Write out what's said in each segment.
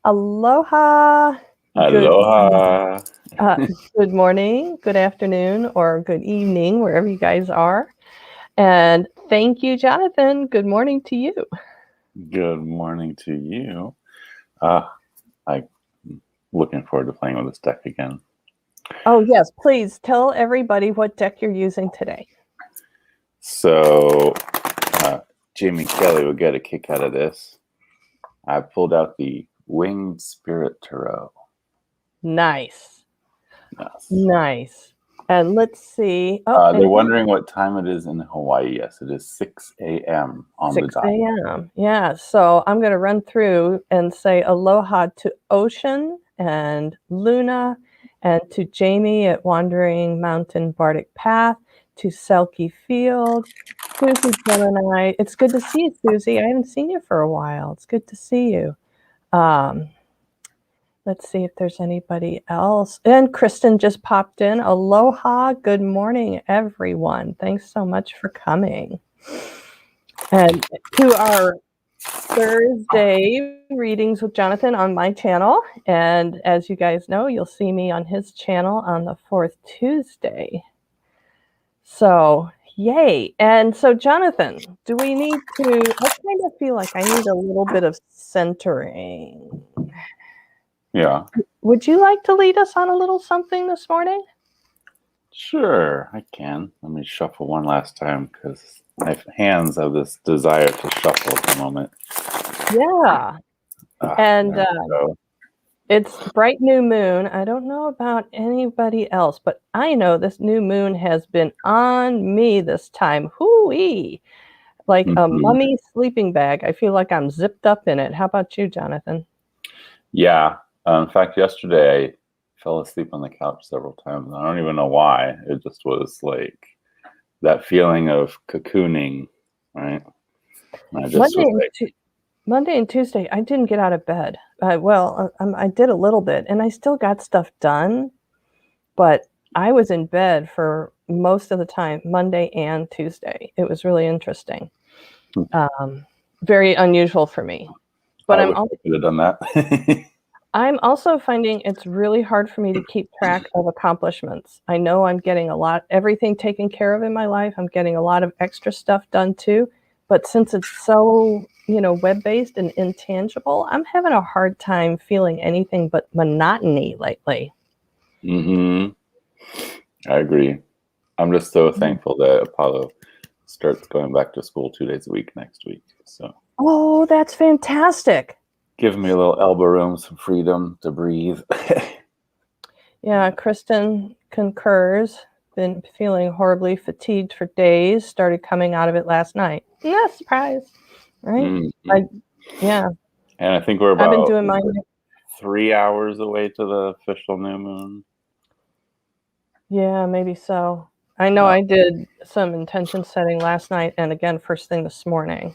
Aloha. Good, Aloha. uh, good morning, good afternoon, or good evening, wherever you guys are. And thank you, Jonathan. Good morning to you. Good morning to you. I'm looking forward to playing with this deck again. Oh, yes, please tell everybody what deck you're using today. So, Jamie Kelly will get a kick out of this. I pulled out the Winged Spirit Tarot. Nice. Yes. Nice. And let's see. They're wondering what time it is in Hawaii. Yes, it is 6 a.m. on the 6 dot. a.m. Yeah, so I'm going to run through and say aloha to Ocean and Luna, and to Jamie at Wandering Mountain Bardic Path, to Selkie Field, Susie Gemini. It's good to see you, Susie. I haven't seen you for a while. It's good to see you. Let's see if there's anybody else. And Kristen just popped in. Aloha. Good morning, everyone. Thanks so much for coming. And to our Thursday readings with Jonathan on my channel. And as you guys know, you'll see me on his channel on the fourth Tuesday. So, yay. And so, Jonathan, do we need to, I kind of feel like I need a little bit of centering. Yeah. Would you like to lead us on a little something this morning? Sure, I can. Let me shuffle one last time because my hands have this desire to shuffle at the moment. Yeah. And it's bright new moon. I don't know about anybody else, but I know this new moon has been on me this time. Hoo-wee! Like a mummy sleeping bag. I feel like I'm zipped up in it. How about you, Jonathan? Yeah. In fact, yesterday I fell asleep on the couch several times. I don't even know why. It just was like that feeling of cocooning, right? And I just Monday and Tuesday, I didn't get out of bed. I did a little bit, and I still got stuff done, but I was in bed for most of the time, Monday and Tuesday. It was really interesting. Very unusual for me. But I wish I could have done that. I'm also finding it's really hard for me to keep track of accomplishments. I know I'm getting everything taken care of in my life. I'm getting a lot of extra stuff done too. But since it's so, web-based and intangible, I'm having a hard time feeling anything but monotony lately. I agree. I'm just so thankful that Apollo starts going back to school 2 days a week next week. So. Oh, that's fantastic. Give me a little elbow room, some freedom to breathe. Yeah, Kristen concurs. Been feeling horribly fatigued for days. Started coming out of it last night. No surprise, right? Yeah. And I think we're about I've been doing mine 3 hours away to the official new moon. Yeah, maybe so. I know I did some intention setting last night and again first thing this morning.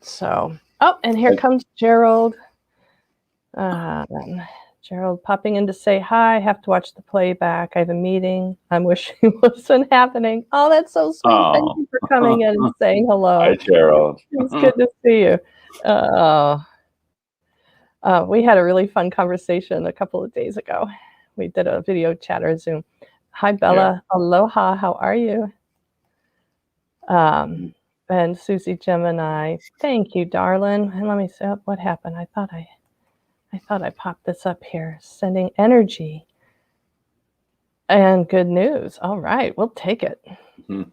So, and here comes Gerald. Gerald popping in to say hi. I have to watch the playback. I have a meeting. I'm wishing it wasn't happening. Oh, that's so sweet. Oh. Thank you for coming in and saying hello. Hi, Gerald. It's good to see you. We had a really fun conversation a couple of days ago. We did a video chat or Zoom. Hi, Bella. Yeah. Aloha. How are you? And Susie Gemini. Thank you, darling. And let me see what happened. I thought I popped this up here. Sending energy and good news. All right, we'll take it. And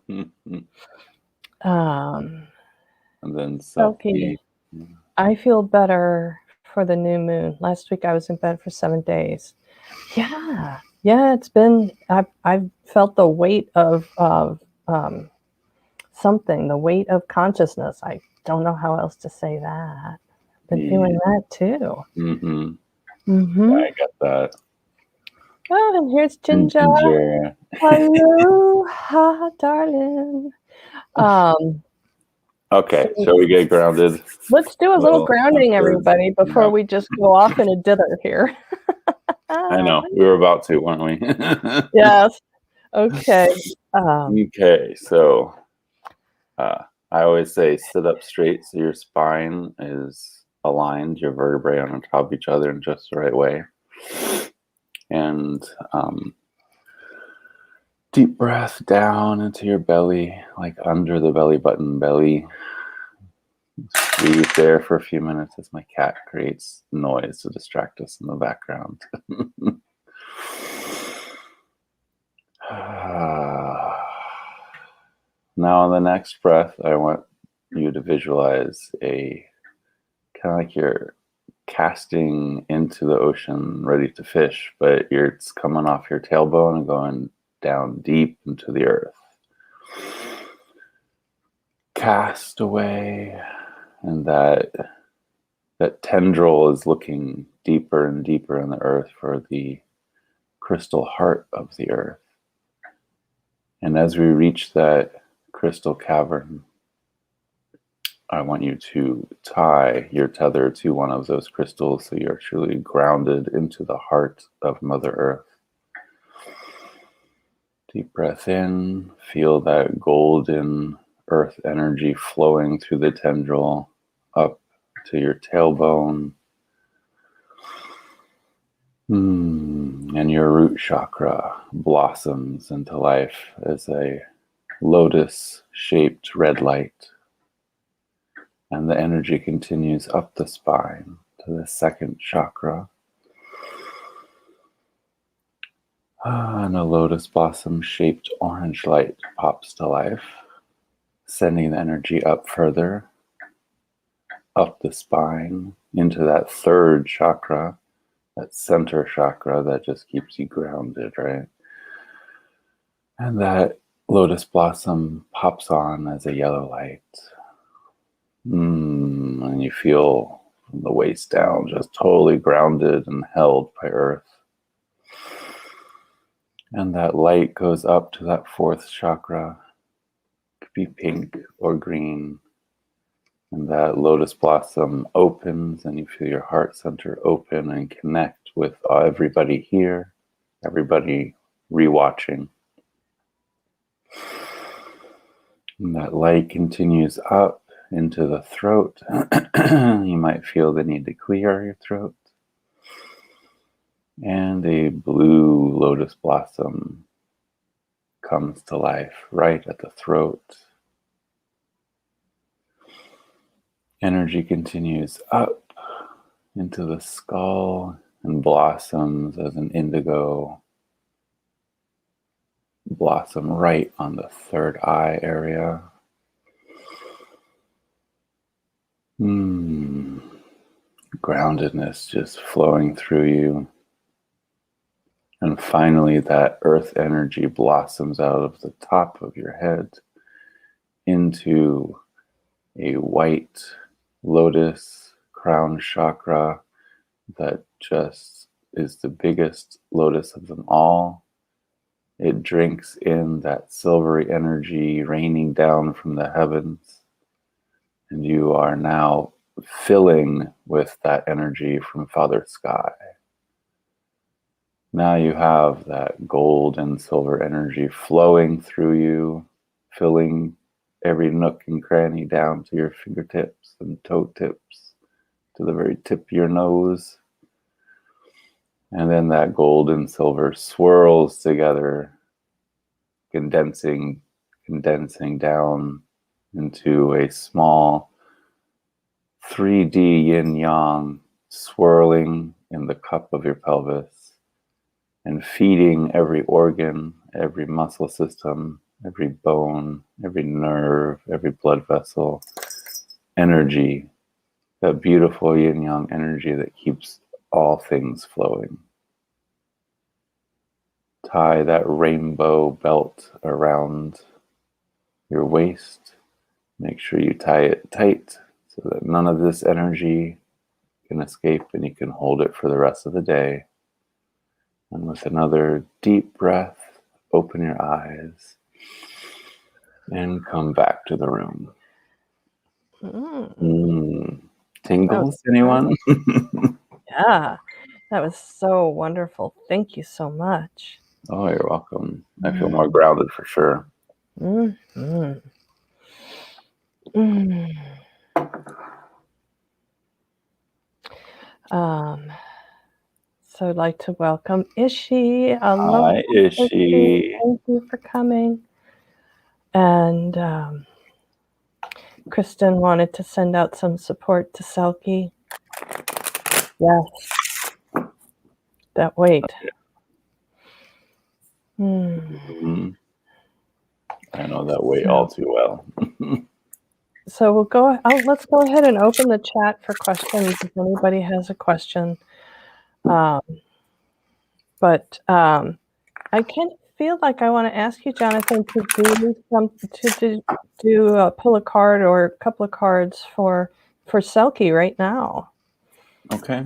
then Selkie. I feel better for the new moon. Last week I was in bed for 7 days. Yeah, it's been. I've felt the weight of something. The weight of consciousness. I don't know how else to say that. Been feeling that too. I get that. Oh, and here's Ginger. Hello, hi, darling. Okay, shall we get grounded? Let's do a little grounding, everybody, before we just go off in a dither here. I know. We were about to, weren't we? Yes. Okay. Okay, so I always say sit up straight so your spine is aligned, your vertebrae on top of each other in just the right way. And deep breath down into your belly, like under the belly button belly. Breathe there for a few minutes as my cat creates noise to distract us in the background. Now on the next breath, I want you to visualize a kind of like you're casting into the ocean ready to fish, but it's coming off your tailbone and going down deep into the earth. Cast away, and that tendril is looking deeper and deeper in the earth for the crystal heart of the earth. And as we reach that crystal cavern, I want you to tie your tether to one of those crystals so you're truly grounded into the heart of Mother Earth. Deep breath in, feel that golden earth energy flowing through the tendril up to your tailbone. And your root chakra blossoms into life as a lotus-shaped red light. And the energy continues up the spine to the second chakra. And a lotus blossom-shaped orange light pops to life, sending the energy up further, up the spine, into that third chakra, that center chakra that just keeps you grounded, right? And that lotus blossom pops on as a yellow light. And you feel from the waist down just totally grounded and held by earth. And that light goes up to that fourth chakra. It could be pink or green. And that lotus blossom opens and you feel your heart center open and connect with everybody here, everybody rewatching. And that light continues up into the throat. You might feel the need to clear your throat. And a blue lotus blossom comes to life right at the throat. Energy continues up into the skull and blossoms as an indigo blossom right on the third eye area. Groundedness just flowing through you. And finally, that earth energy blossoms out of the top of your head into a white lotus crown chakra that just is the biggest lotus of them all. It drinks in that silvery energy raining down from the heavens. And you are now filling with that energy from Father Sky. Now you have that gold and silver energy flowing through you, filling every nook and cranny down to your fingertips and toe tips, to the very tip of your nose. And then that gold and silver swirls together, condensing down into a small 3D yin-yang swirling in the cup of your pelvis and feeding every organ, every muscle system, every bone, every nerve, every blood vessel, energy, that beautiful yin-yang energy that keeps all things flowing. Tie that rainbow belt around your waist. Make sure you tie it tight so that none of this energy can escape and you can hold it for the rest of the day. And with another deep breath, open your eyes and come back to the room. Tingles, anyone? Yeah, that was so wonderful. Thank you so much. Oh, you're welcome. I feel more grounded for sure. Um, so I'd like to welcome Ishi. Aloha, Hi, Ishi. Ishi. Thank you for coming. And Kristen wanted to send out some support to Selkie. Yes, that weight. Mhm. I know that way all too well. So we'll go. Let's go ahead and open the chat for questions if anybody has a question. But I kind of feel like I want to ask you, Jonathan, to pull a card or a couple of cards for Selkie right now. Okay.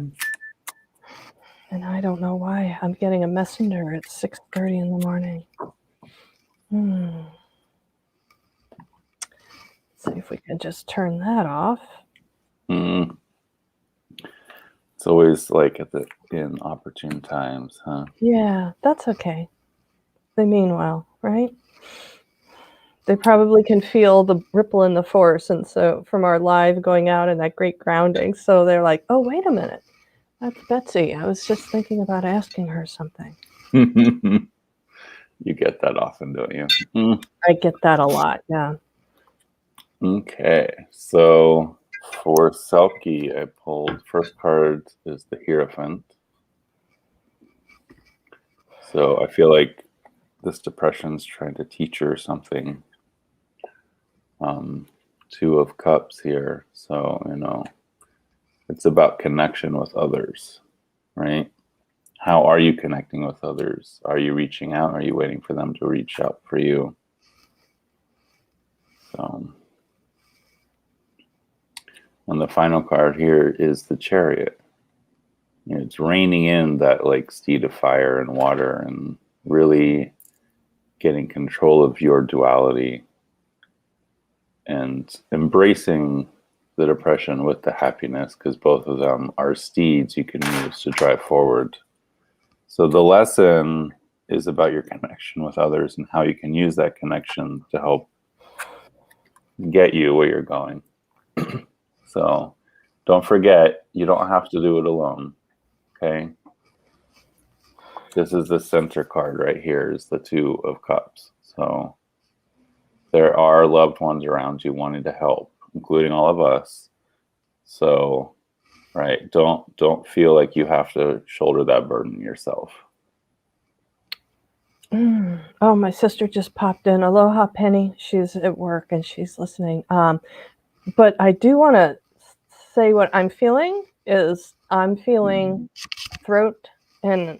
And I don't know why I'm getting a messenger at 6:30 in the morning. See if we can just turn that off. Mm. It's always like in opportune times, huh? Yeah, that's okay. They mean well, right? They probably can feel the ripple in the force, and so from our live going out and that great grounding, so they're like, oh, wait a minute. That's Betsy. I was just thinking about asking her something. You get that often, don't you? I get that a lot, yeah. Okay, so for Selkie, I pulled first card is the Hierophant. So I feel like this depression's trying to teach her something. Two of Cups here, so it's about connection with others, right? How are you connecting with others? Are you reaching out? Are you waiting for them to reach out for you? So, and the final card here is the Chariot. It's reining in that like steed of fire and water and really getting control of your duality and embracing the depression with the happiness, because both of them are steeds you can use to drive forward. So the lesson is about your connection with others and how you can use that connection to help get you where you're going. So don't forget, you don't have to do it alone. Okay. This is the center card right here, is the Two of Cups. So there are loved ones around you wanting to help, including all of us. So, right, don't feel like you have to shoulder that burden yourself. Oh, my sister just popped in. Aloha, Penny. She's at work and she's listening. But I do want to say what I'm feeling is I'm feeling throat and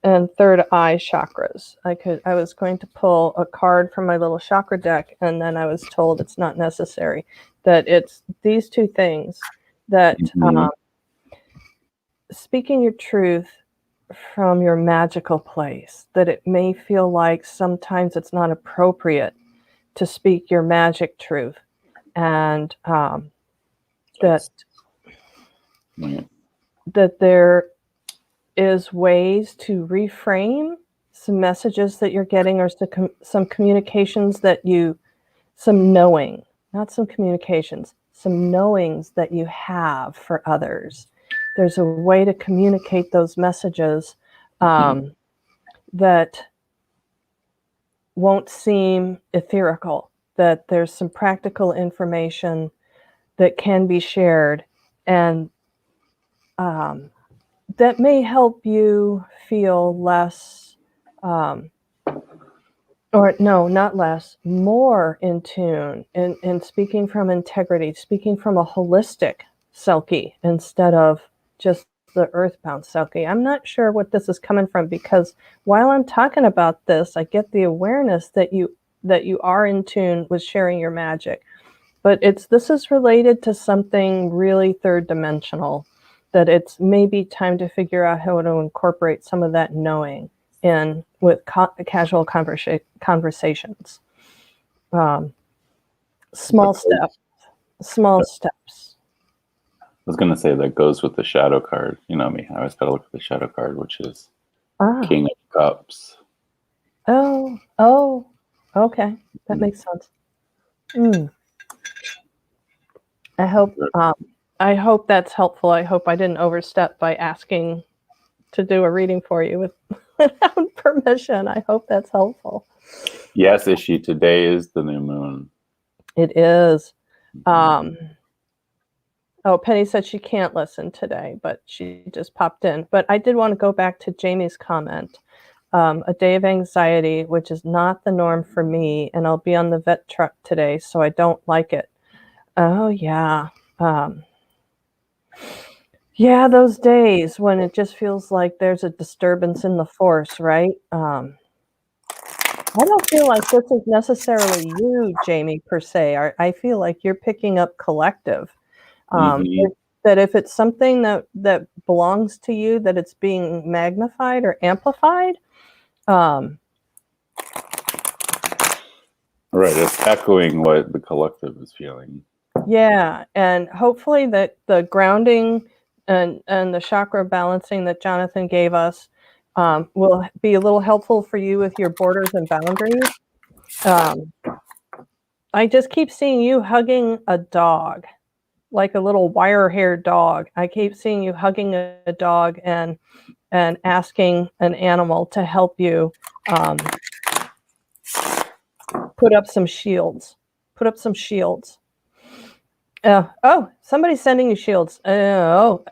third eye chakras. I was going to pull a card from my little chakra deck, and then I was told it's not necessary. That it's these two things that speaking your truth from your magical place, that it may feel like sometimes it's not appropriate to speak your magic truth, and that there is ways to reframe some messages that you're getting, or some communications that you, some knowing, not some communications, some knowings that you have for others. There's a way to communicate those messages that won't seem etherical, that there's some practical information that can be shared, and that may help you feel less, or no, not less, more in tune, and speaking from integrity, speaking from a holistic Selkie instead of just the earthbound Selkie. I'm not sure what this is coming from, because while I'm talking about this, I get the awareness that you are in tune with sharing your magic. But this is related to something really third dimensional, that it's maybe time to figure out how to incorporate some of that knowing in with casual conversations. Small steps. I was going to say that goes with the shadow card. You know me, I always got to look at the shadow card, which is King of Cups. Oh, okay. That makes sense. I hope I hope that's helpful. I hope I didn't overstep by asking to do a reading for you without permission. I hope that's helpful. Yes, Ishi, today is the new moon. It is. Oh, Penny said she can't listen today, but she just popped in. But I did want to go back to Jamie's comment. A day of anxiety, which is not the norm for me, and I'll be on the vet truck today, so I don't like it. Oh, yeah. Yeah, those days when it just feels like there's a disturbance in the force, right? I don't feel like this is necessarily you, Jamie, per se. I feel like you're picking up collective. That if it's something that belongs to you, that it's being magnified or amplified. Right, it's echoing what the collective is feeling. Yeah, and hopefully that the grounding and the chakra balancing that Jonathan gave us will be a little helpful for you with your borders and boundaries. I just keep seeing you hugging a dog, like a little wire-haired dog. I keep seeing you hugging a dog and asking an animal to help you put up some shields. Put up some shields. Oh, somebody's sending you shields. Oh.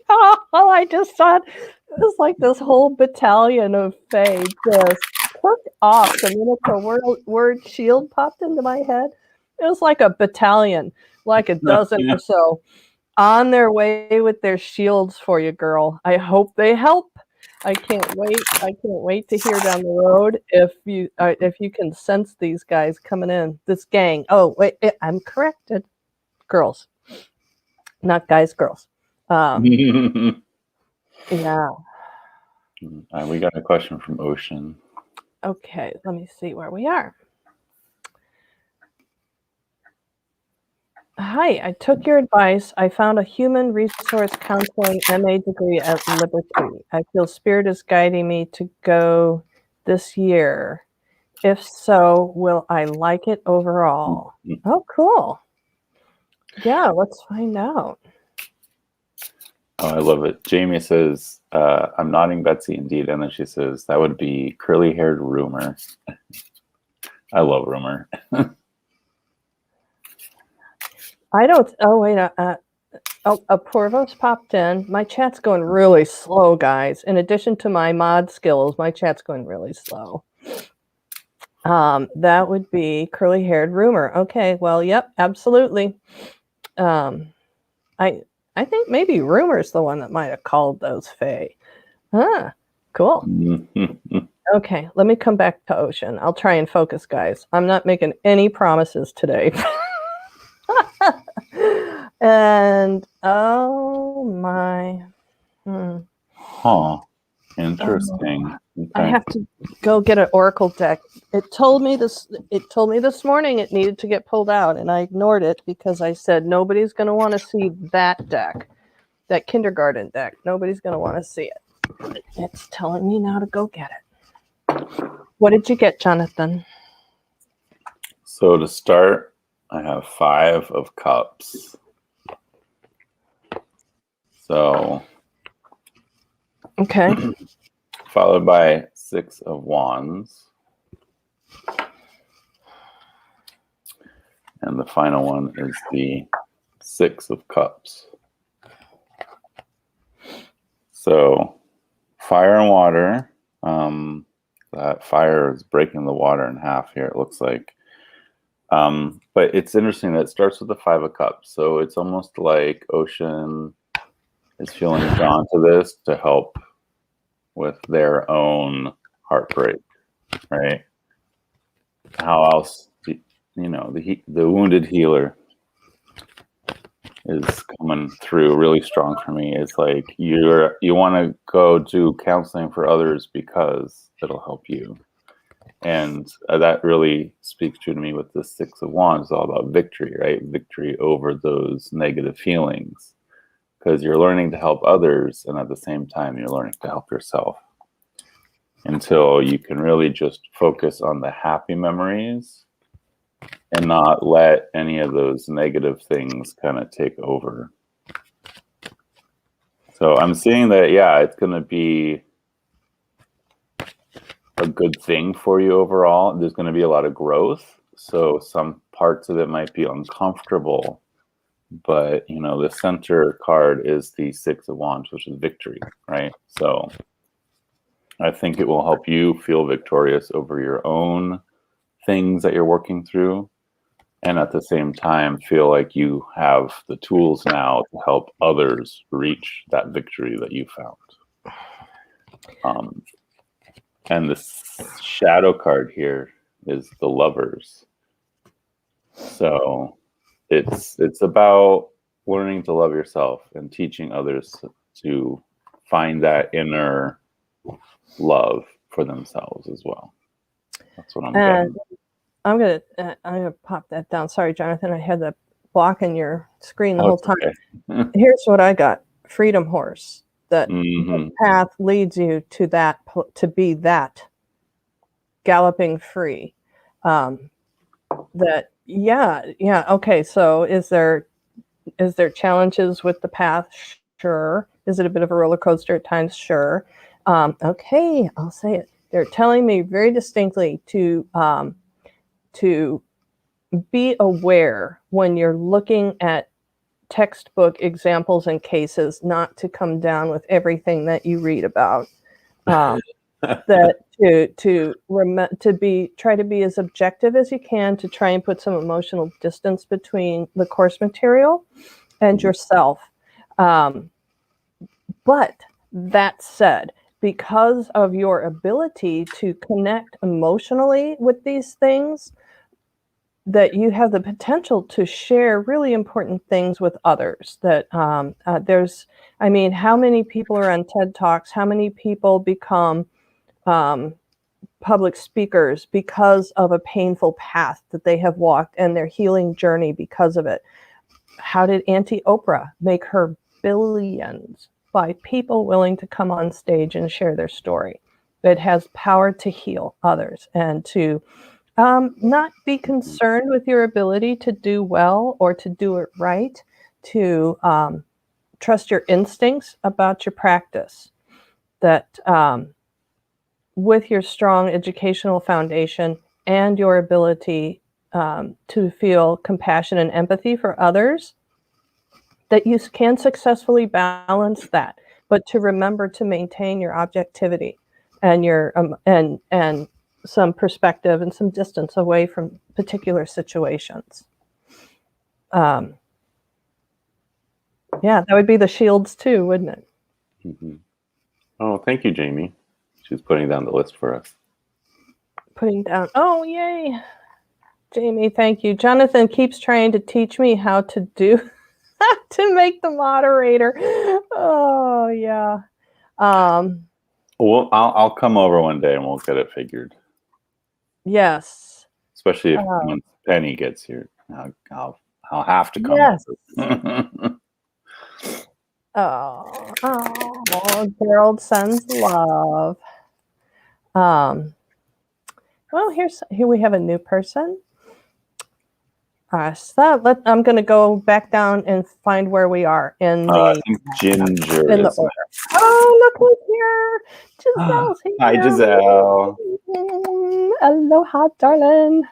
Oh, I just thought it was like this whole battalion of Fae just took off the minute the word shield popped into my head. It was like a battalion, like a dozen or so, on their way with their shields for you, girl. I hope they help. I can't wait. I can't wait to hear down the road if you can sense these guys coming in. This gang. Oh, wait, I'm corrected. Girls, not guys, girls. Yeah. We got a question from Ocean. Okay, let me see where we are. Hi, I took your advice. I found a human resource counseling MA degree at Liberty. I feel Spirit is guiding me to go this year. If so, will I like it overall? Oh, cool. Yeah, let's find out. Oh, I love it. Jamie says, I'm nodding Betsy indeed. And then she says, that would be curly-haired Rumor. I love Rumor. I don't, oh, wait, Porvo's popped in. My chat's going really slow, guys. In addition to my mod skills, my chat's going really slow. That would be curly-haired Rumor. Okay, well, yep, absolutely. I think maybe Rumor's the one that might have called those Fae. Ah, cool. Okay, let me come back to Ocean. I'll try and focus, guys. I'm not making any promises today. And oh my. Huh. Interesting. Okay. I have to go get an Oracle deck. It told me this morning it needed to get pulled out, and I ignored it because I said nobody's going to want to see that deck, that kindergarten deck. Nobody's going to want to see it. It's telling me now to go get it. What did you get, Jonathan? So to start, I have 5 of Cups. So okay. Followed by 6 of Wands. And the final one is the 6 of Cups. So fire and water. That fire is breaking the water in half here, it looks like. But it's interesting that it starts with the 5 of Cups. So it's almost like Ocean is feeling drawn to this to help with their own heartbreak, right? How else, the wounded healer is coming through really strong for me. It's like you want to go do counseling for others because it'll help you. And that really speaks true to me with the 6 of Wands. It's all about victory, right? Victory over those negative feelings. Because you're learning to help others, and at the same time, you're learning to help yourself. Until you can really just focus on the happy memories and not let any of those negative things kind of take over. So I'm seeing that, yeah, it's going to be a good thing for you overall. There's going to be a lot of growth. So some parts of it might be uncomfortable, but the center card is the Six of Wands, which is victory, right? So I think it will help you feel victorious over your own things that you're working through, and at the same time feel like you have the tools now to help others reach that victory that you found. And this shadow card here is the Lovers. So it's about learning to love yourself and teaching others to find that inner love for themselves as well. That's what I'm getting. I'm gonna pop that down. Sorry, Jonathan, I had that block in your screen the whole time. Okay. Here's what I got: Freedom Horse. That Mm-hmm. the path leads you to that, to be that galloping free. That yeah. Okay, so is there challenges with the path? Sure. Is it a bit of a roller coaster at times? Sure. Okay, I'll say it. They're telling me very distinctly to be aware when you're looking at textbook examples and cases, not to come down with everything that you read about. That try to be as objective as you can, to try and put some emotional distance between the course material and yourself. But that said, because of your ability to connect emotionally with these things, that you have the potential to share really important things with others. That how many people are on TED Talks? How many people become public speakers because of a painful path that they have walked and their healing journey because of it? How did Auntie Oprah make her billions? By people willing to come on stage and share their story. It has power to heal others and to not be concerned with your ability to do well or to do it right, to trust your instincts about your practice. That with your strong educational foundation and your ability to feel compassion and empathy for others, that you can successfully balance that, but to remember to maintain your objectivity and your and some perspective and some distance away from particular situations. Yeah, that would be the shields too, wouldn't it? Mm-hmm. Oh, thank you, Jamie. She's putting down the list for us. Putting down. Oh, yay. Jamie, thank you. Jonathan keeps trying to teach me how to do to make the moderator. Oh, yeah. Well, I'll come over one day and we'll get it figured. Yes. Especially if once Penny gets here, I'll have to come yes. over. Oh, Gerald sends love. Well, here we have a new person. So I'm going to go back down and find where we are in the. I think Ginger in the is. order. Oh, look who's here! Giselle's here. Hi, Giselle. Aloha, darling.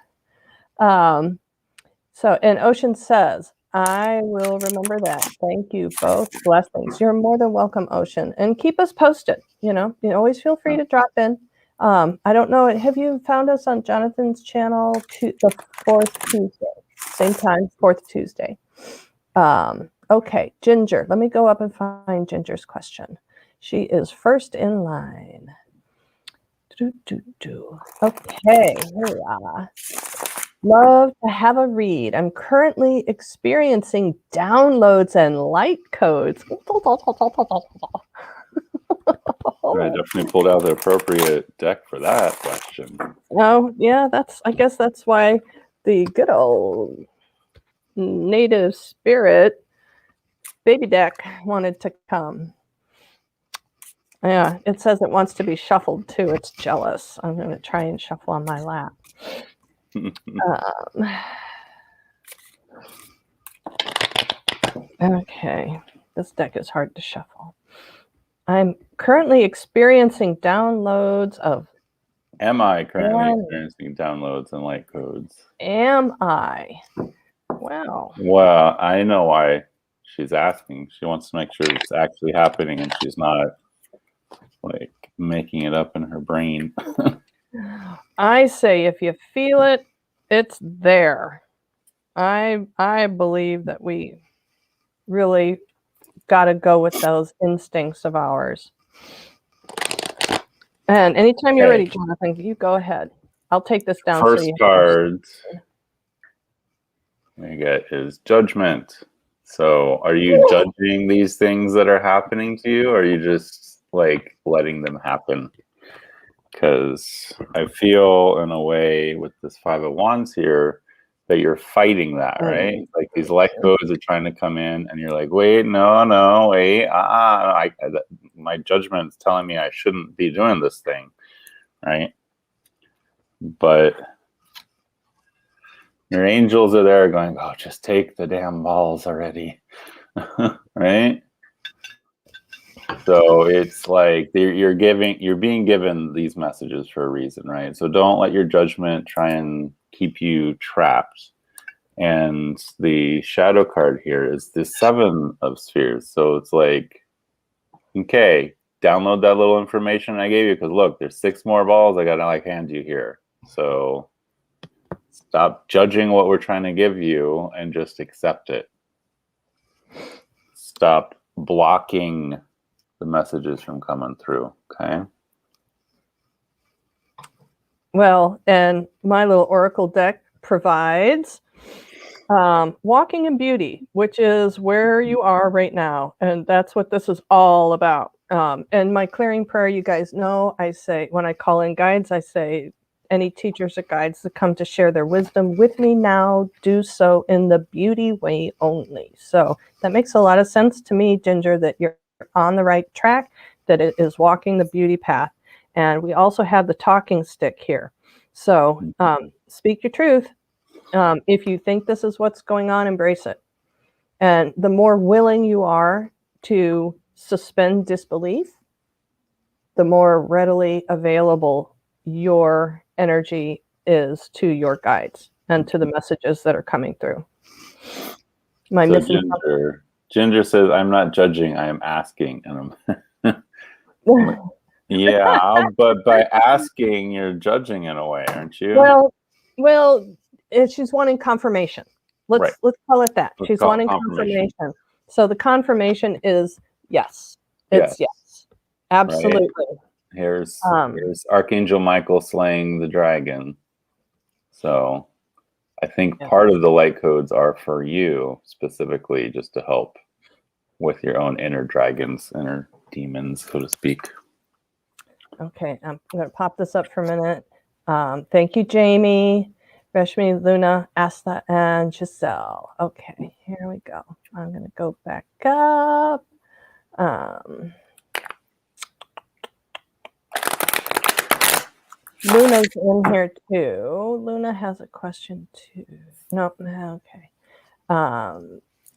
So, and Ocean says, I will remember that. Thank you both. Blessings. You're more than welcome, Ocean. And keep us posted. You always feel free to drop in. I don't know. Have you found us on Jonathan's channel the fourth Tuesday? Same time, fourth Tuesday. Okay, Ginger. Let me go up and find Ginger's question. She is first in line. Okay, here we are. Love to have a read. I'm currently experiencing downloads and light codes. I definitely pulled out the appropriate deck for that question. Oh, yeah, I guess that's why the good old native spirit baby deck wanted to come. Yeah, it says it wants to be shuffled too. It's jealous. I'm going to try and shuffle on my lap. Okay, this deck is hard to shuffle. I'm currently experiencing downloads of. Am I currently experiencing downloads and light codes? Am I? Wow. Well, I know why she's asking. She wants to make sure it's actually happening and she's not like making it up in her brain. I say if you feel it, it's there. I believe that we really got to go with those instincts of ours. And anytime you're ready, Jonathan, you go ahead. I'll take this down. First card we get is Judgment. So are you judging these things that are happening to you, or are you just like letting them happen? Because I feel in a way with this Five of Wands here that you're fighting that, right? Like these light codes are trying to come in and you're like, wait, no, wait, my judgment's telling me I shouldn't be doing this thing, right? But your angels are there going, oh, just take the damn balls already, right? So it's like you're being given these messages for a reason, right? So don't let your judgment try and keep you trapped. And the shadow card here is the Seven of Spheres. So it's like, okay, download that little information I gave you because look, there's 6 more balls I gotta like hand you here. So stop judging what we're trying to give you and just accept it. Stop blocking the messages from coming through, okay? Well, and my little oracle deck provides walking in beauty, which is where you are right now. And that's what this is all about. And my clearing prayer, you guys know, I say, when I call in guides, I say, any teachers or guides that come to share their wisdom with me now, do so in the beauty way only. So that makes a lot of sense to me, Ginger, that you're on the right track, that it is walking the beauty path. And we also have the talking stick here. So speak your truth. If you think this is what's going on, embrace it. And the more willing you are to suspend disbelief, the more readily available your energy is to your guides and to the messages that are coming through. Am I missing something? Ginger says, I'm not judging, I am asking. And I'm yeah, but by asking, you're judging in a way, aren't you? Well, she's wanting confirmation. Let's call it that. She's wanting confirmation. So the confirmation is yes. It's yes. Absolutely. Right? Here's Archangel Michael slaying the dragon. So I think part of the light codes are for you specifically, just to help with your own inner dragons, inner demons, so to speak. Okay, I'm going to pop this up for a minute. Thank you, Jamie, Rashmi, Luna, Asta, and Giselle. Okay, here we go. I'm going to go back up. Luna's in here too. Luna has a question too. Nope. Okay.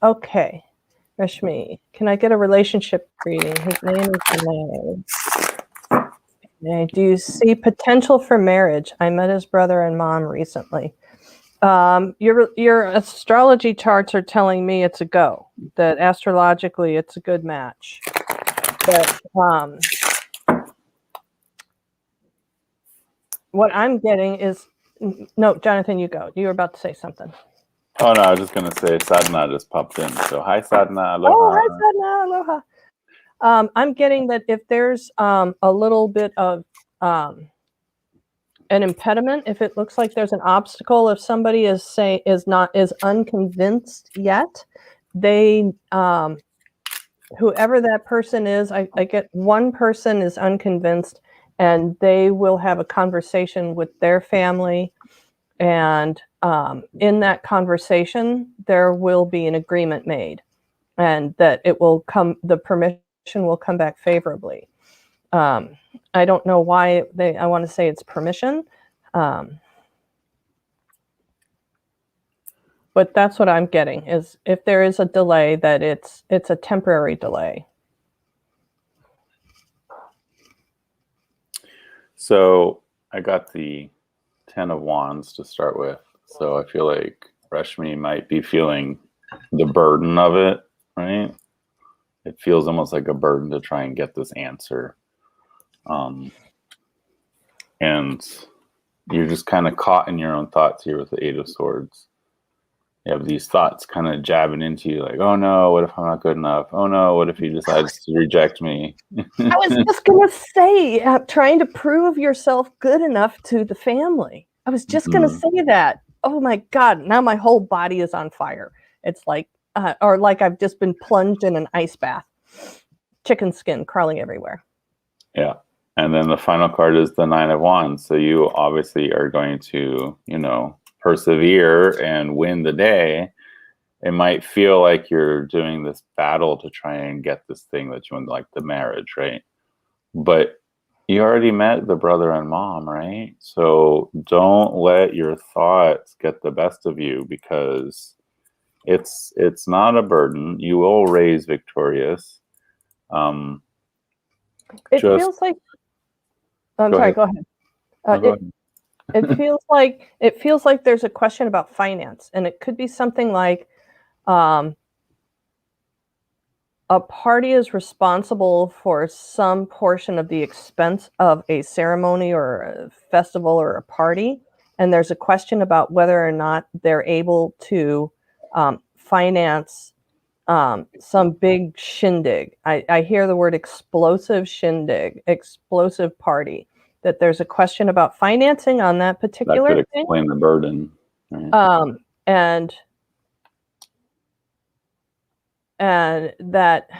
Okay. Rashmi, can I get a relationship reading? His name is May. Do you see potential for marriage? I met his brother and mom recently. Your astrology charts are telling me it's a go. That astrologically it's a good match. But what I'm getting is no, Jonathan, you go. You were about to say something. Oh no, I was just gonna say Sadhana just popped in. So hi Sadhana, aloha. Oh, hi Sadhana, aloha. I'm getting that if there's a little bit of an impediment, if it looks like there's an obstacle, if somebody is unconvinced yet, they whoever that person is, I get one person is unconvinced, and they will have a conversation with their family, and in that conversation there will be an agreement made, and that it will come, the permission will come back favorably. I don't know why I want to say it's permission, but But that's what I'm getting, is if there is a delay, that it's a temporary delay. So I got the 10 of Wands to start with. So I feel like Rashmi might be feeling the burden of it, right? It feels almost like a burden to try and get this answer. And you're just kind of caught in your own thoughts here with the Eight of Swords. You have these thoughts kind of jabbing into you like, oh no, what if I'm not good enough? Oh no, what if he decides to reject me? I was just going to say, trying to prove yourself good enough to the family. I was just going to say that. Oh my God, now my whole body is on fire. It's like, or like I've just been plunged in an ice bath. Chicken skin crawling everywhere. Yeah. And then the final card is the Nine of Wands. So you obviously are going to, persevere and win the day. It might feel like you're doing this battle to try and get this thing that you want, like the marriage, right? But you already met the brother and mom, right? So don't let your thoughts get the best of you, because it's not a burden. You will raise victorious. It feels like, I'm sorry, go ahead. Go ahead. It feels like there's a question about finance, and it could be something like a party is responsible for some portion of the expense of a ceremony or a festival or a party, and there's a question about whether or not they're able to finance some big shindig. I hear the word explosive shindig, explosive party. That there's a question about financing on that particular that could explain the burden. Right? And that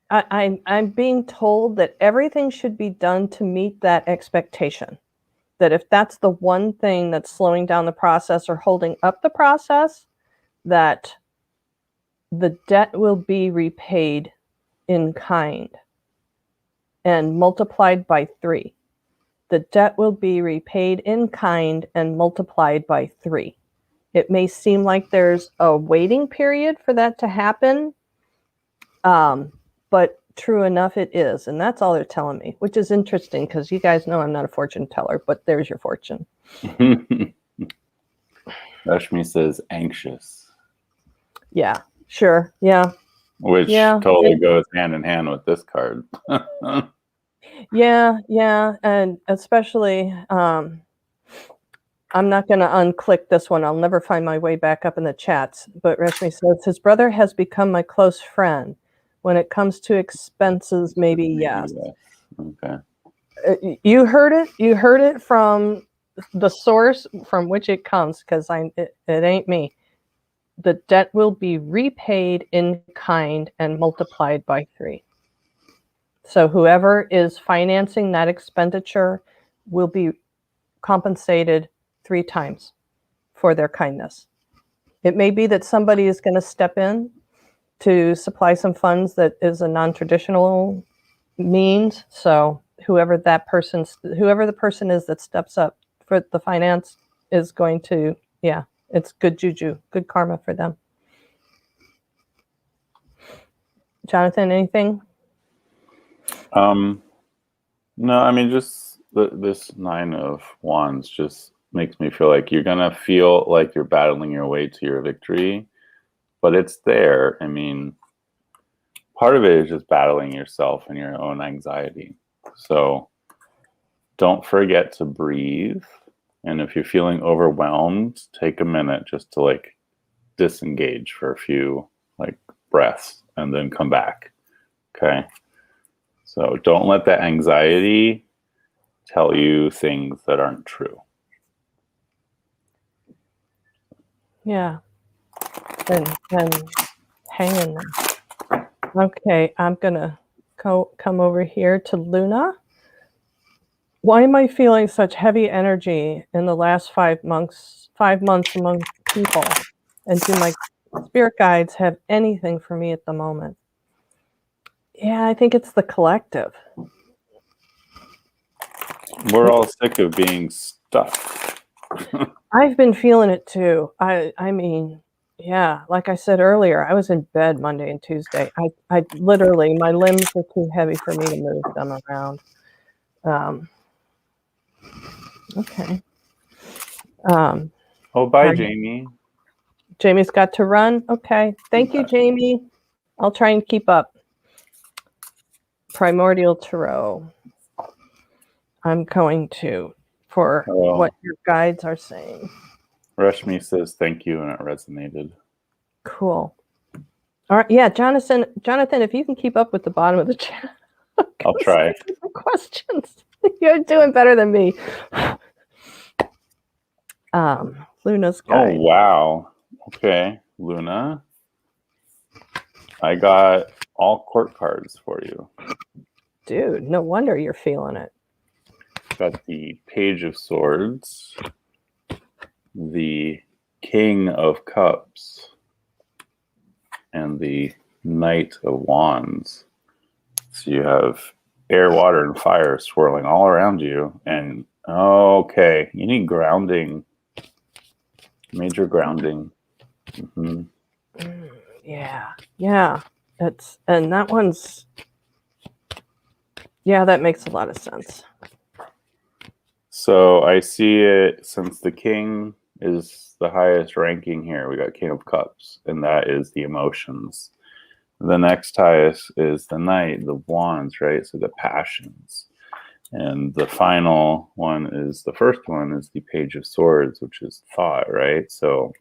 I'm being told that everything should be done to meet that expectation. That if that's the one thing that's slowing down the process or holding up the process, that the debt will be repaid in kind and multiplied by 3. The debt will be repaid in kind and multiplied by 3. It may seem like there's a waiting period for that to happen, but true enough, it is. And that's all they're telling me, which is interesting because you guys know I'm not a fortune teller, but there's your fortune. Rashmi says anxious. Yeah, sure. Yeah. Which totally goes hand in hand with this card. Yeah. And especially, I'm not going to unclick this one. I'll never find my way back up in the chats. But Rashmi says, his brother has become my close friend. When it comes to expenses, maybe yes. Okay. You heard it. You heard it from the source from which it comes, because it ain't me. The debt will be repaid in kind and multiplied by 3. So whoever is financing that expenditure will be compensated 3 times for their kindness. It may be that somebody is going to step in to supply some funds that is a non-traditional means. So whoever the person is that steps up for the finance is going to, it's good juju, good karma for them. Jonathan, anything? No, I mean, just this Nine of Wands just makes me feel like you're gonna feel like you're battling your way to your victory, but it's there. I mean, part of it is just battling yourself and your own anxiety. So don't forget to breathe. And if you're feeling overwhelmed, take a minute just to disengage for a few breaths and then come back. Okay. So don't let that anxiety tell you things that aren't true. Yeah. And hang in there. Okay, I'm going to come over here to Luna. Why am I feeling such heavy energy in the last 5 months among people? And do my spirit guides have anything for me at the moment? Yeah, I think it's the collective. We're all sick of being stuck. I've been feeling it too. I mean, yeah, like I said earlier, I was in bed Monday and Tuesday. I literally, my limbs were too heavy for me to move them around. Um, okay. Um, Oh, bye, are Jamie. Jamie's got to run. Okay. Thank you, Jamie. I'll try and keep up. Primordial Tarot. I'm going to for what your guides are saying. Rashmi says thank you, and it resonated. Cool. All right. Yeah, Jonathan, if you can keep up with the bottom of the chat. I'll try. Questions. You're doing better than me. Luna's guide. Oh, wow. Okay, Luna. I got all court cards for you. Dude, no wonder you're feeling it. Got the Page of Swords, the King of Cups, and the Knight of Wands. So you have air, water, and fire swirling all around you. And okay, you need grounding, major grounding. Mm-hmm. Yeah. And that one's, yeah, that makes a lot of sense. So I see it, since the King is the highest ranking here, we got King of Cups, and that is the emotions. The next highest is the Knight, the Wands, right? So the passions. And the final one is, the first one is the Page of Swords, which is thought, right? So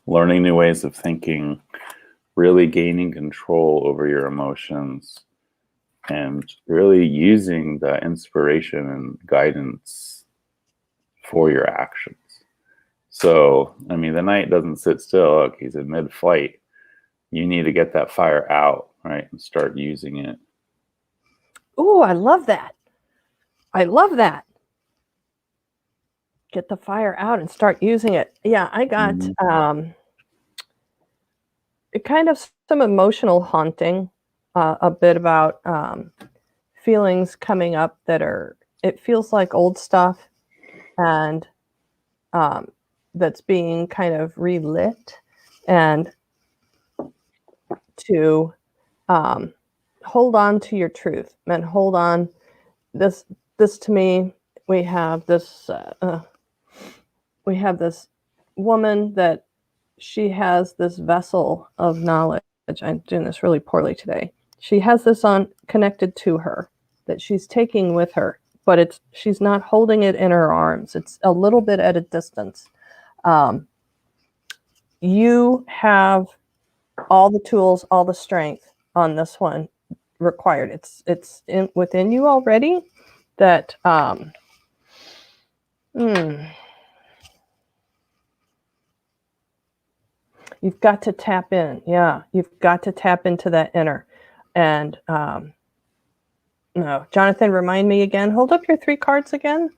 learning new ways of thinking, really gaining control over your emotions, and really using that inspiration and guidance for your actions. So, I mean, the Knight doesn't sit still. Look, he's in mid-flight. You need to get that fire out, right, and start using it. Oh, I love that. I love that. Get the fire out and start using it. Yeah, I got kind of some emotional haunting, a bit about feelings coming up that are, it feels like old stuff, and that's being kind of relit, and to hold on to your truth and hold on. This to me, we have this woman that she has this vessel of knowledge. I'm doing this really poorly today. She has this on connected to her that she's taking with her, but she's not holding it in her arms. It's a little bit at a distance. You have all the tools, all the strength on this one required. It's within you already. That you've got to tap in. Yeah, you've got to tap into that inner. And no, Jonathan, remind me again. Hold up your 3 cards again.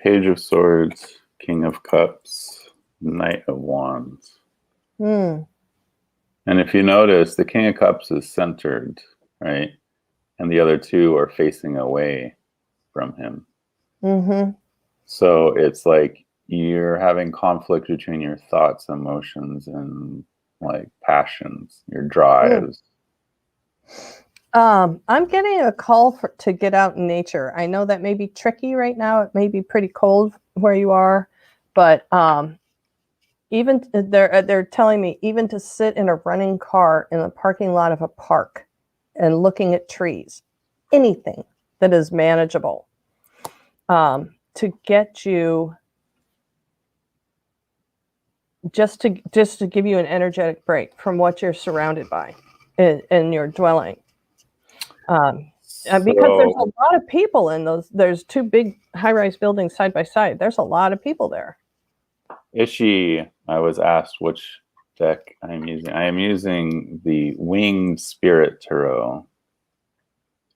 Page of Swords, King of Cups, Knight of Wands. And if you notice, the King of Cups is centered, right? And the other 2 are facing away from him. So it's like you're having conflict between your thoughts, emotions, and like passions, your drives. I'm getting a call to get out in nature. I know that may be tricky right now. It may be pretty cold where you are, but even they're telling me even to sit in a running car in the parking lot of a park and looking at trees, anything that is manageable, to get you just to give you an energetic break from what you're surrounded by in your dwelling. Because there's a lot of people in those. There's 2 big high-rise buildings side by side. There's a lot of people there. I was asked which deck I'm using. I am using the Winged Spirit Tarot.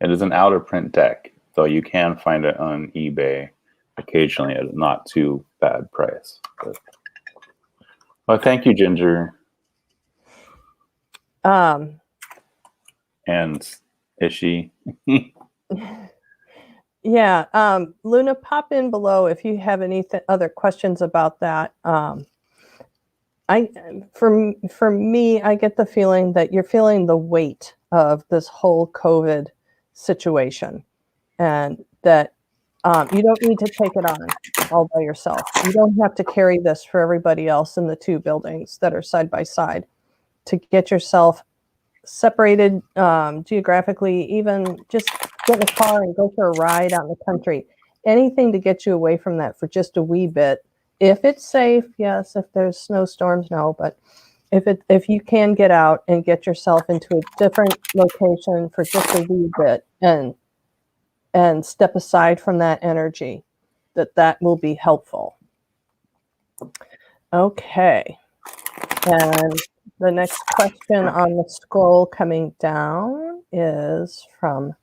It is an out of print deck, though you can find it on eBay occasionally at a not too bad price. Well, thank you, Ginger. And Ishi. Yeah, Luna, pop in below if you have any other questions about that. For me, I get the feeling that you're feeling the weight of this whole COVID situation, and that you don't need to take it on all by yourself. You don't have to carry this for everybody else in the two buildings that are side by side. To get yourself separated geographically, even just get in a car and go for a ride out in the country. Anything to get you away from that for just a wee bit. If it's safe, yes. If there's snowstorms, no. But if you can get out and get yourself into a different location for just a wee bit and step aside from that energy, that will be helpful. Okay. And the next question on the scroll coming down is from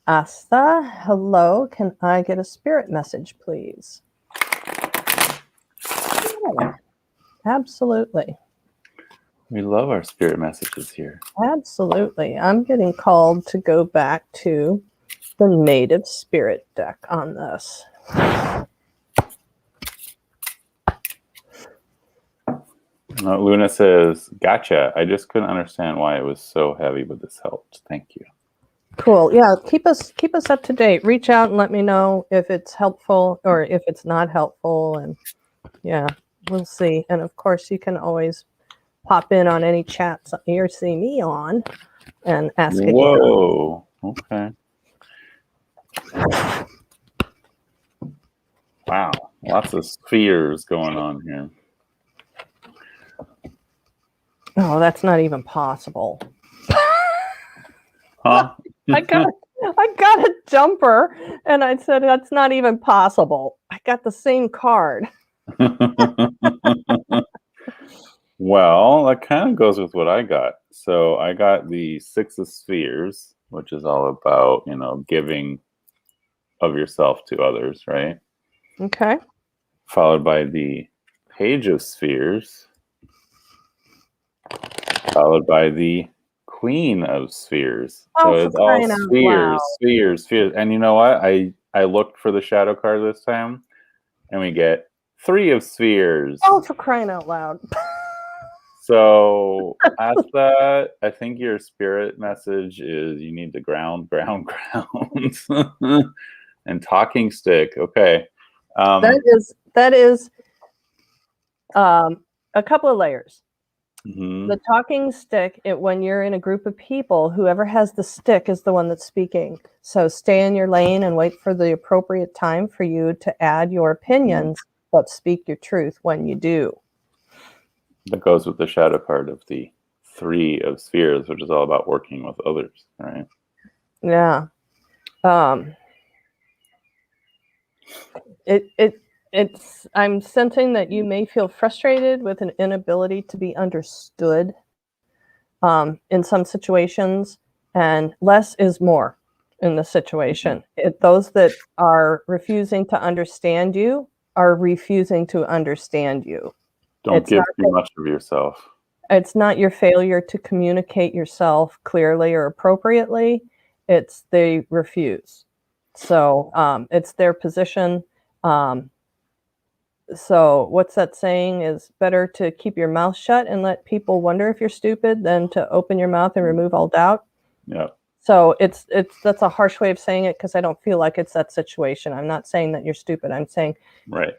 Asta. Hello, can I get a spirit message, please? Yeah, absolutely. We love our spirit messages here. Absolutely. I'm getting called to go back to the native spirit deck on this. Luna says, gotcha. I just couldn't understand why it was so heavy, but this helped. Thank you. Cool. Yeah, keep us up to date. Reach out and let me know if it's helpful or if it's not helpful. And yeah, we'll see. And of course, you can always pop in on any chats you see me on and ask again. Whoa. Okay. Wow. Lots of spheres going on here. Oh, that's not even possible. Huh? I got a jumper, and I said that's not even possible. I got the same card. Well, that kind of goes with what I got. So I got the Six of Spheres, which is all about, giving of yourself to others, right? Okay. Followed by the Page of Spheres, followed by the Queen of Spheres. Oh, So for it's all crying out loud. spheres. And you know what? I looked for the shadow card this time, and we get Three of Spheres. Oh, for crying out loud. So Asta, I think your spirit message is you need to ground, and talking stick. Okay. That is a couple of layers. Mm-hmm. The talking stick, when you're in a group of people, whoever has the stick is the one that's speaking. So stay in your lane and wait for the appropriate time for you to add your opinions, but speak your truth when you do. That goes with the shadow card of the Three of Spheres, which is all about working with others, right? Yeah. I'm sensing that you may feel frustrated with an inability to be understood in some situations, and less is more in the situation. Those that are refusing to understand you are refusing to understand you. Don't give too much of yourself. It's not your failure to communicate yourself clearly or appropriately. It's they refuse. So it's their position. So what's that saying is better to keep your mouth shut and let people wonder if you're stupid than to open your mouth and remove all doubt. Yeah. So that's a harsh way of saying it because I don't feel like it's that situation. I'm not saying that you're stupid. I'm saying right.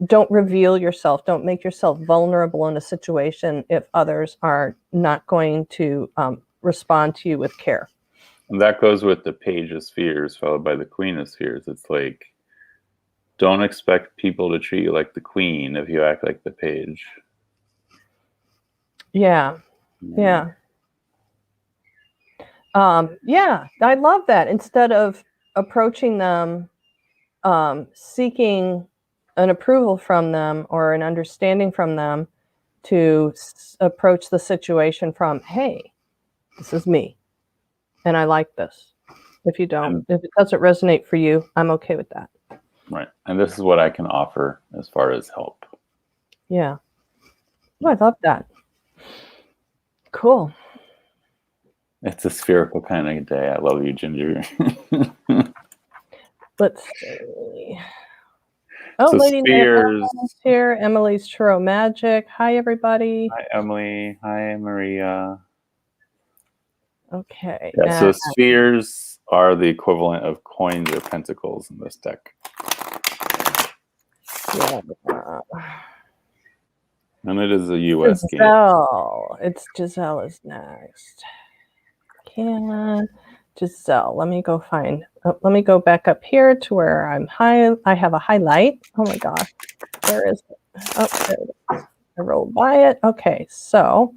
Don't reveal yourself. Don't make yourself vulnerable in a situation if others are not going to respond to you with care. And that goes with the Page of Spheres followed by the Queen of Spheres. It's like, don't expect people to treat you like the queen if you act like the page. Yeah. Yeah. Yeah, I love that. Instead of approaching them, seeking an approval from them or an understanding from them, to approach the situation from, hey, this is me, and I like this. If you don't, if it doesn't resonate for you, I'm okay with that. Right. And this is what I can offer as far as help. Yeah. Oh, I love that. Cool. It's a spherical kind of day. I love you, Ginger. Let's see. Oh, So Lady spheres. Emily's here. Emily's Tarot Magic. Hi, everybody. Hi, Emily. Hi, Maria. Okay. Yeah, so spheres are the equivalent of coins or pentacles in this deck. Yeah. And it is a U.S. game. Giselle is next. Giselle. Let me go find. Let me go back up here to where I have a highlight. Oh my gosh. Where is it? Oh, there it is. I rolled by it. Okay, so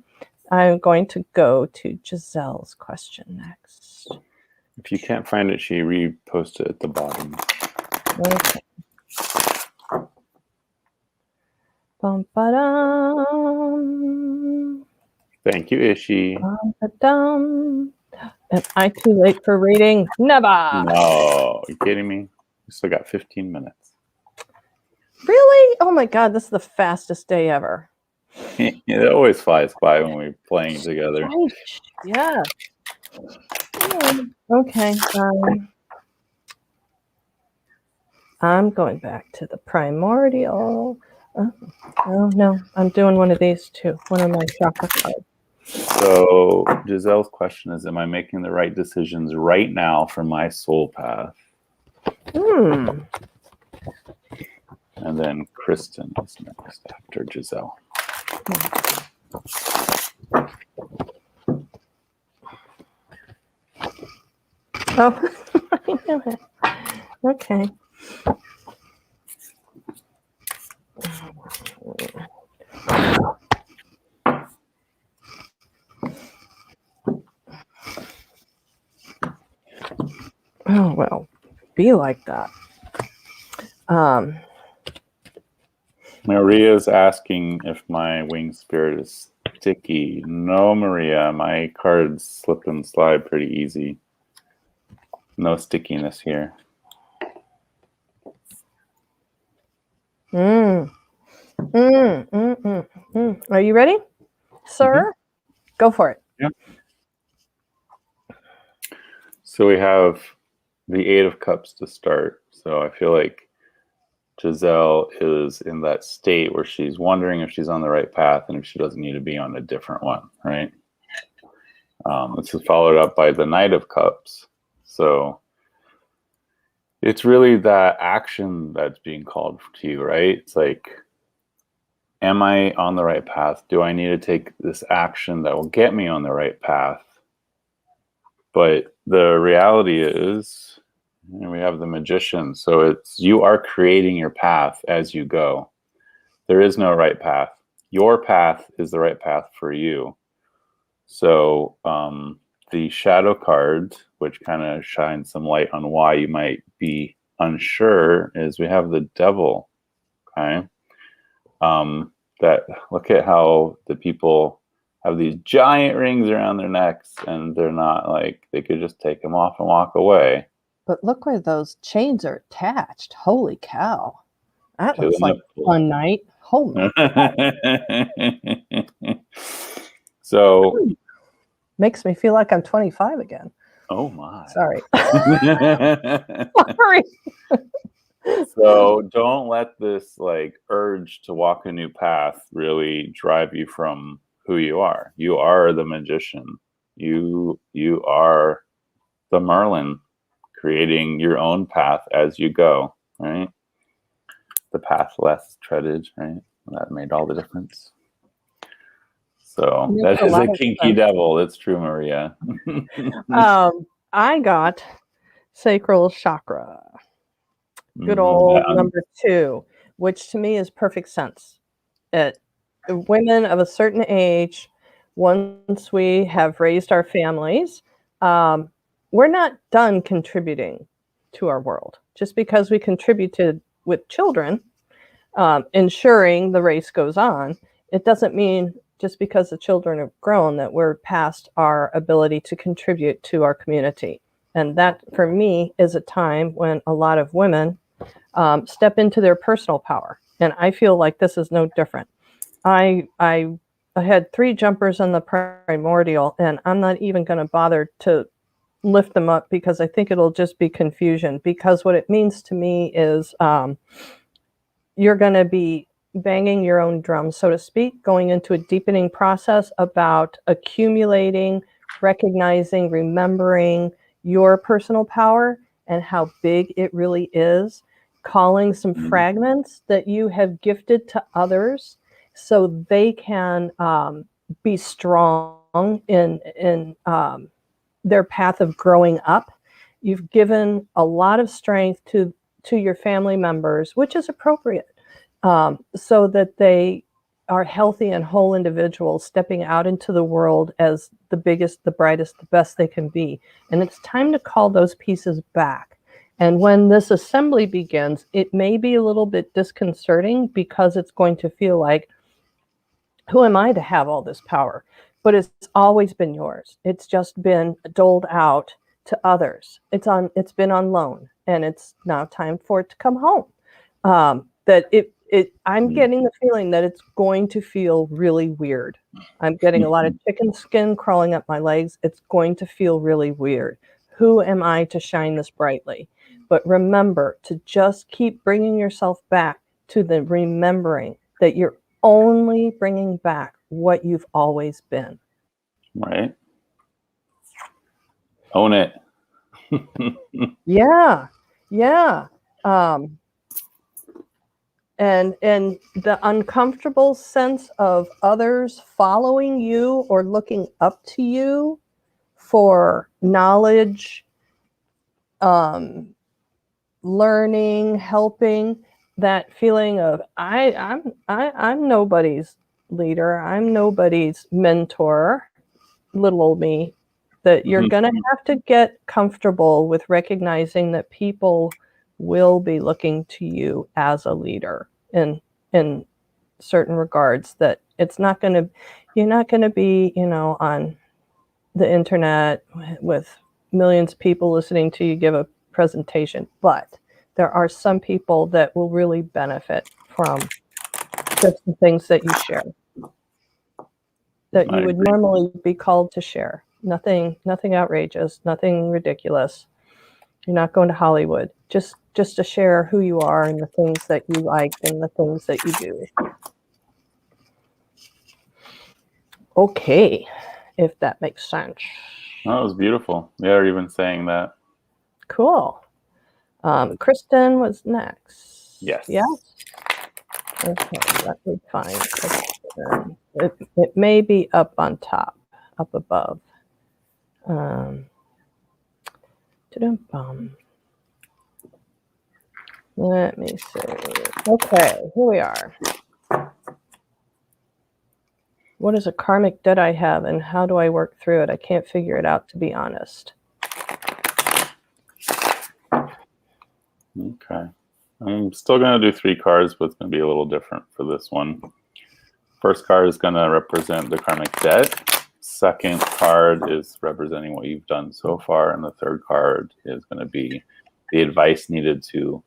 I'm going to go to Giselle's question next. If you can't find it, she reposted it at the bottom. Okay. Bum-ba-dum. Thank you, Ishi. Bum-ba-dum. Am I too late for reading? Never. No, are you kidding me? We still got 15 minutes. Really? Oh my God, this is the fastest day ever. It always flies by when we're playing together. Right. Yeah. Okay. I'm going back to the primordial. Oh no, I'm doing one of these too. One of my chakra cards. So Giselle's question is, am I making the right decisions right now for my soul path? And then Kristen is next after Giselle. Oh, I knew it. Okay. Oh, well, be like that. Maria's asking if my winged spirit is sticky. No, Maria, my cards slip and slide pretty easy. No stickiness here. Are you ready, sir? Go for it. Yep. So we have the Eight of Cups to start. So I feel like Giselle is in that state where she's wondering if she's on the right path and if she doesn't need to be on a different one, right? This is followed up by the Knight of Cups. So it's really that action that's being called to you, right? It's like, am I on the right path? Do I need to take this action that will get me on the right path? But the reality is, we have the Magician. So it's, you are creating your path as you go. There is no right path. Your path is the right path for you. So the Shadow card, which kind of shines some light on why you might be unsure, is we have the Devil. Okay. That, look at how the people have these giant rings around their necks, and they're not, like, they could just take them off and walk away. But look where those chains are attached. Holy cow. That looks like a fun night. Oh my God. So makes me feel like I'm 25 again. Oh my. Sorry. Sorry. So don't let this like urge to walk a new path really drive you from who you are. You are the Magician. You are the Merlin, creating your own path as you go, right? The path less treaded, right? That made all the difference. So that is a kinky devil. It's true, Maria. I got sacral chakra. Good old number 2, which to me is perfect sense. Women of a certain age, once we have raised our families, we're not done contributing to our world. Just because we contributed with children, ensuring the race goes on, it doesn't mean just because the children have grown that we're past our ability to contribute to our community. And that, for me, is a time when a lot of women step into their personal power. And I feel like this is no different. I had 3 jumpers on the primordial, and I'm not even going to bother to lift them up because I think it'll just be confusion. Because what it means to me is you're going to be banging your own drum, so to speak, going into a deepening process about accumulating, recognizing, remembering your personal power and how big it really is, calling some fragments that you have gifted to others so they can be strong in their path of growing up. You've given a lot of strength to your family members, which is appropriate, so that they are healthy and whole individuals stepping out into the world as the biggest, the brightest, the best they can be. And it's time to call those pieces back. And when this assembly begins, it may be a little bit disconcerting because it's going to feel like, who am I to have all this power? But it's always been yours. It's just been doled out to others. It's been on loan, and it's now time for it to come home. I'm getting the feeling that it's going to feel really weird. I'm getting a lot of chicken skin crawling up my legs. It's going to feel really weird. Who am I to shine this brightly? But remember to just keep bringing yourself back to the remembering that you're only bringing back what you've always been. Right. Own it. Yeah. And the uncomfortable sense of others following you or looking up to you for knowledge, learning, helping, that feeling of I'm nobody's leader, I'm nobody's mentor, little old me, that you're going to have to get comfortable with recognizing that people will be looking to you as a leader in certain regards, that it's not going to, you're not going to be, on the internet with millions of people listening to you give a presentation, but there are some people that will really benefit from just the things that you share, that you would normally be called to share. Nothing outrageous, nothing ridiculous. You're not going to Hollywood. Just to share who you are and the things that you like and the things that you do. Okay, if that makes sense. That was beautiful. They're even saying that. Cool. Kristen was next. Yes. Yeah. Okay, let me find Kristen. It may be up on top, up above. Let me see. Okay, here we are. What is a karmic debt I have, and how do I work through it? I can't figure it out, to be honest. Okay. I'm still going to do 3 cards, but it's going to be a little different for this one. First card is going to represent the karmic debt. Second card is representing what you've done so far. And the third card is going to be the advice needed to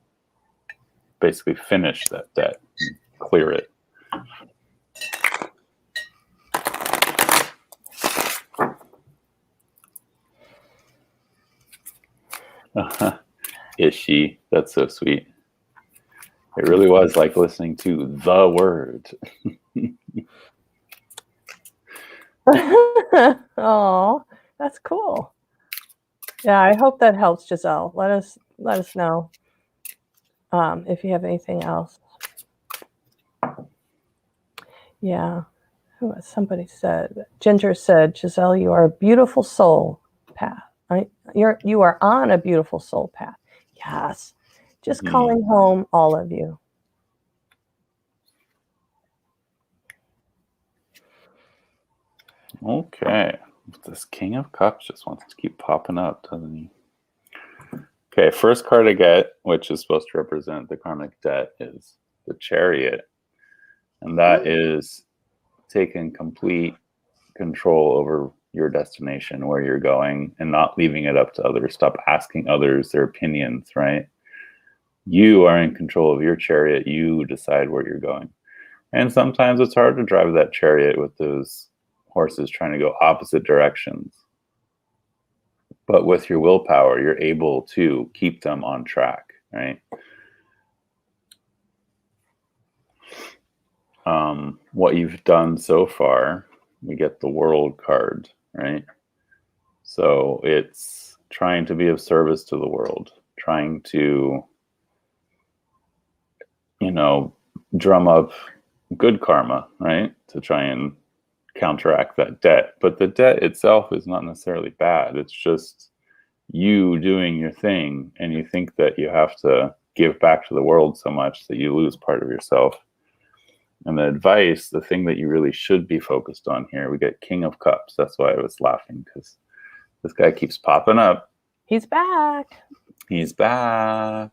basically finish that debt, clear it. Is she? That's so sweet. It really was like listening to the word. Oh, that's cool. Yeah, I hope that helps, Giselle. Let us know if you have anything else. Yeah, somebody said, Ginger said, Giselle, you are a beautiful soul path. You are on a beautiful soul path. Yes, just calling home all of you. Okay, this King of Cups just wants to keep popping up, doesn't he? Okay, first card I get, which is supposed to represent the karmic debt, is the Chariot. And that is taking complete control over your destination, where you're going, and not leaving it up to others. Stop asking others their opinions, right? You are in control of your chariot. You decide where you're going. And sometimes it's hard to drive that chariot with those horses trying to go opposite directions. But with your willpower, you're able to keep them on track, right? What you've done so far, we get the world card, right? So it's trying to be of service to the world, trying to, drum up good karma, right? To try and counteract that debt. But the debt itself is not necessarily bad. It's just you doing your thing, and you think that you have to give back to the world so much that you lose part of yourself. And the advice, the thing that you really should be focused on here, we get King of Cups. That's why I was laughing, because this guy keeps popping up. He's back. He's back.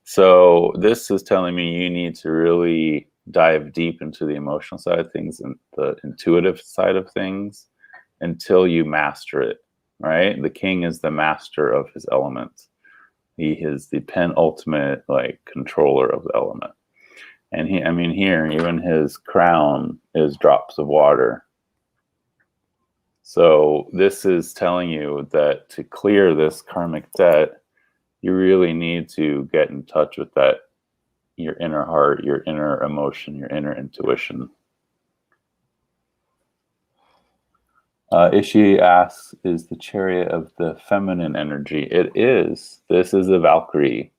So this is telling me you need to really dive deep into the emotional side of things and the intuitive side of things until you master it, right? The king is the master of his element. He is the penultimate controller of the element. And here, even his crown is drops of water. So this is telling you that to clear this karmic debt, you really need to get in touch with that, your inner heart, your inner emotion, your inner intuition. Ishi asks, is the chariot of the feminine energy? It is. This is a Valkyrie,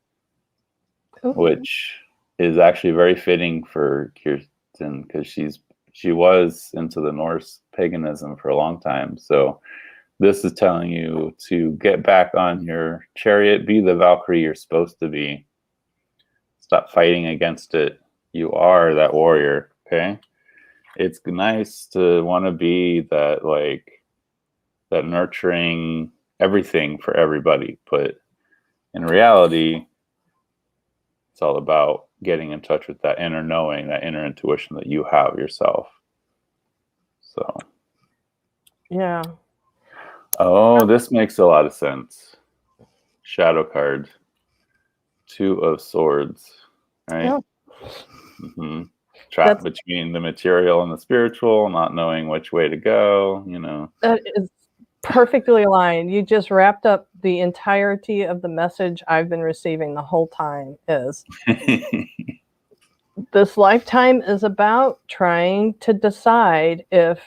which is actually very fitting for Kirsten, because she was into the Norse paganism for a long time. So this is telling you to get back on your chariot, be the Valkyrie you're supposed to be. Stop fighting against it. You are that warrior, okay? It's nice to want to be that that nurturing everything for everybody, but in reality, it's all about getting in touch with that inner knowing, that inner intuition that you have yourself. So, yeah. Oh, this makes a lot of sense. Shadow card, 2 of Swords, right? Yeah. Mm-hmm. Trapped between the material and the spiritual, not knowing which way to go, That is perfectly aligned. You just wrapped up the entirety of the message I've been receiving the whole time. Is this lifetime is about trying to decide if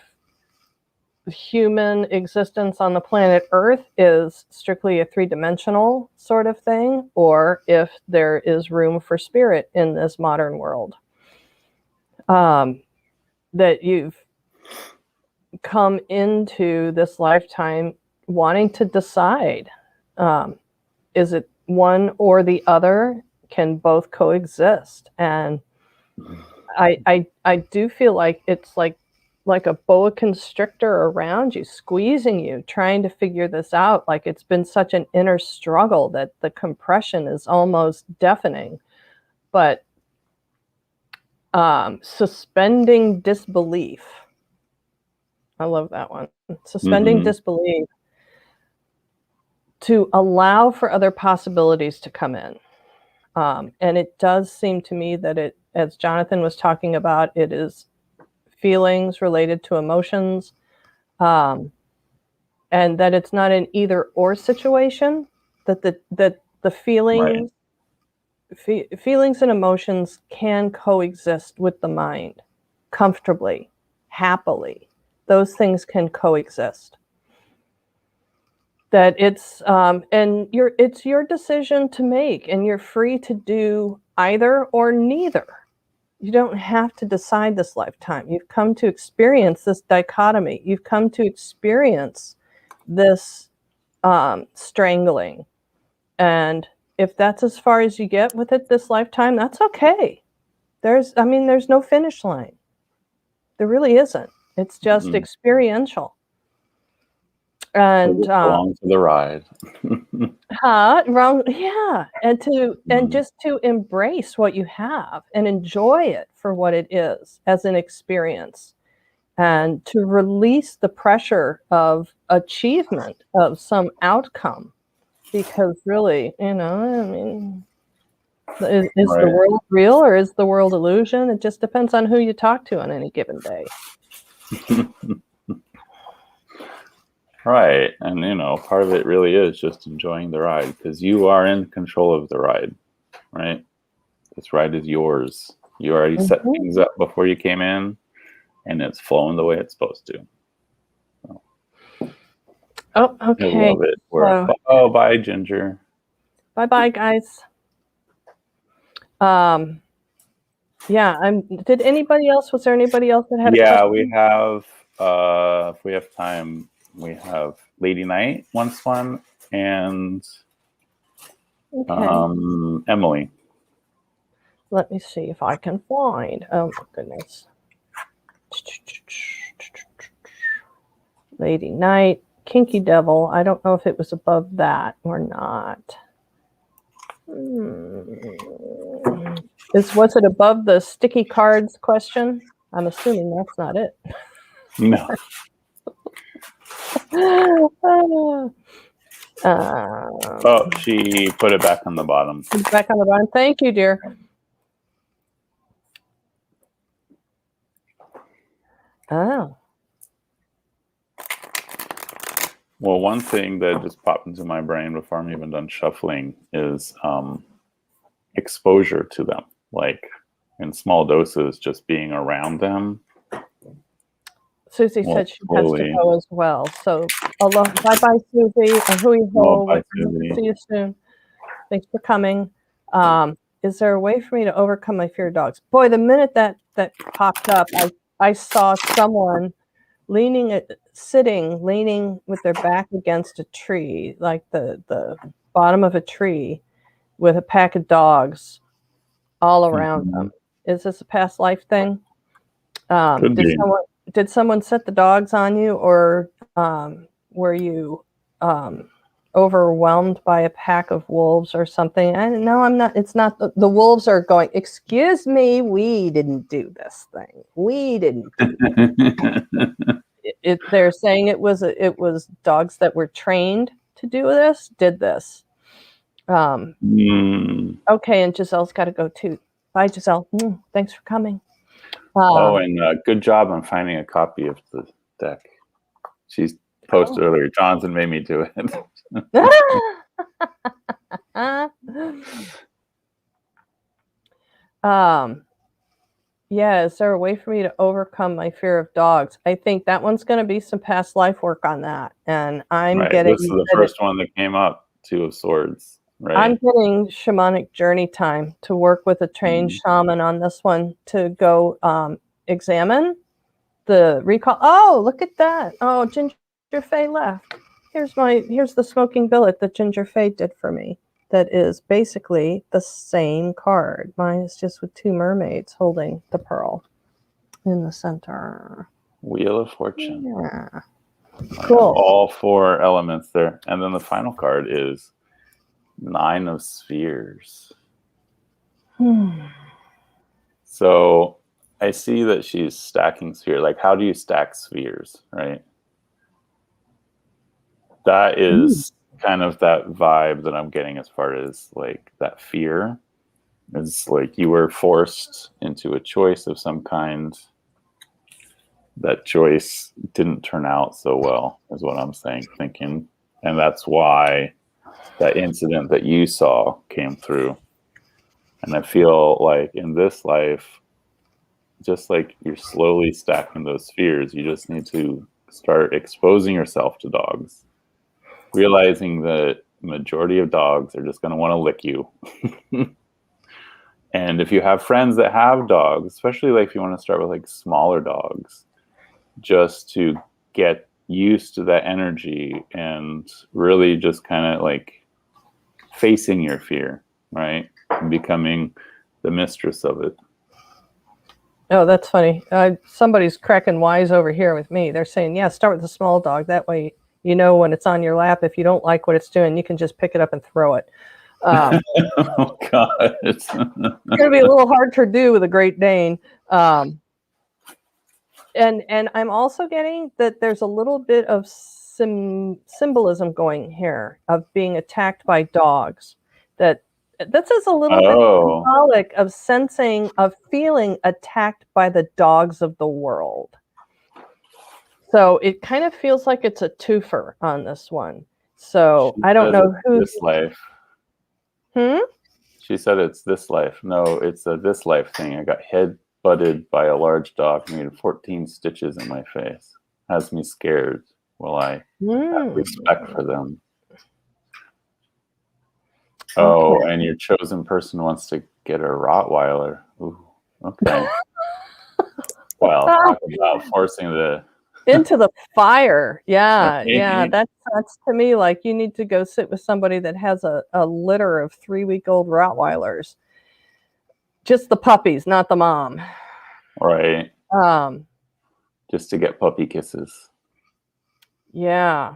human existence on the planet Earth is strictly a 3-dimensional sort of thing, or if there is room for spirit in this modern world. That you've come into this lifetime wanting to decide, is it one or the other? Can both coexist? And I do feel like it's like a boa constrictor around you, squeezing you, trying to figure this out. Like it's been such an inner struggle that the compression is almost deafening. But suspending disbelief. I love that one. Suspending disbelief to allow for other possibilities to come in. And it does seem to me that it, as Jonathan was talking about, it is feelings related to emotions, and that it's not an either or situation, that the feelings, feelings and emotions can coexist with the mind comfortably, happily. Those things can coexist. That it's it's your decision to make, and you're free to do either or neither. You don't have to decide this lifetime. You've come to experience this dichotomy. You've come to experience this strangling. And if that's as far as you get with it this lifetime, that's okay. There's no finish line. There really isn't. It's just experiential. And along for the ride. Wrong, yeah. And just to embrace what you have and enjoy it for what it is as an experience, and to release the pressure of achievement of some outcome, because really, is the world real or is the world illusion? It just depends on who you talk to on any given day. Right. And, part of it really is just enjoying the ride because you are in control of the ride, right? This ride is yours. You already set Mhm. things up before you came in, and it's flowing the way it's supposed to. So, Oh, I okay. love it. So, Oh, bye, Ginger. bye-bye, guys. Yeah, did anybody else, was there anybody else that had a Yeah, we question? have, if we have time, we have Lady Knight wants one, and Okay. Emily. Let me see if I can find. Oh my goodness. Lady Knight, Kinky Devil. I don't know if it was above that or not. Was it above the sticky cards question? I'm assuming that's not it. No. Oh, she put it back on the bottom. Back on the bottom. Thank you, dear. Oh. Well, one thing that just popped into my brain before I'm even done shuffling is exposure to them, like in small doses, just being around them. Susie said she has to go as well. So, bye-bye, Susie. A hui ho. Bye, Susie. See you soon. Thanks for coming. Is there a way for me to overcome my fear of dogs? Boy, the minute that popped up, I saw someone leaning with their back against a tree, like the bottom of a tree, with a pack of dogs all around them. Is this a past life thing? Could be. Did someone set the dogs on you, or were you overwhelmed by a pack of wolves or something? No, I'm not. It's not. The wolves are going, excuse me, we didn't do this thing. We didn't do it. They're saying it was dogs that were trained to do this, did this. Okay, and Giselle's got to go too. Bye, Giselle. Thanks for coming. And good job on finding a copy of the deck. She's posted earlier. Jonathan made me do it. Yeah, is there a way for me to overcome my fear of dogs? I think that one's going to be some past life work on that. And I'm getting... This is the first one that came up, Two of Swords, right? I'm getting shamanic journey time to work with a trained shaman on this one to go examine the recall. Oh, look at that. Oh, Ginger Faye left. Here's the smoking billet that Ginger Faye did for me. That is basically the same card. Mine is just with two mermaids holding the pearl in the center. Wheel of Fortune. Yeah. Cool. All four elements there. And then the final card is Nine of Spheres. So I see that she's stacking spheres. Like, how do you stack spheres, right? That is kind of that vibe that I'm getting as far as like that fear. It's like you were forced into a choice of some kind. That choice didn't turn out so well, is what I'm thinking. And that's why that incident that you saw came through. And I feel like in this life, just like you're slowly stacking those spheres, you just need to start exposing yourself to dogs, realizing that the majority of dogs are just going to want to lick you. And if you have friends that have dogs, especially like if you want to start with like smaller dogs, just to get used to that energy and really just kind of like facing your fear, right? And becoming the mistress of it. Oh, that's funny. Somebody's cracking wise over here with me. They're saying, yeah, start with a small dog. That way, you know, when it's on your lap, if you don't like what it's doing, you can just pick it up and throw it. Oh, God. It's going to be a little hard to do with a Great Dane. And I'm also getting that there's a little bit of symbolism going here of being attacked by dogs. This is a little bit symbolic of feeling attacked by the dogs of the world. So it kind of feels like it's a twofer on this one. So She I don't says know it's who. this life. She said it's this life. No, it's a this life thing. I got head butted by a large dog, made 14 stitches in my face. Has me scared. Will I have respect for them? Oh, Okay. and your chosen person wants to get a Rottweiler. Ooh, okay. Well, talk about forcing the Into the fire. Yeah, yeah. right? That's to me like you need to go sit with somebody that has a litter of 3-week-old Rottweilers. Just the puppies, not the mom. Right. Um, Just to get puppy kisses. yeah.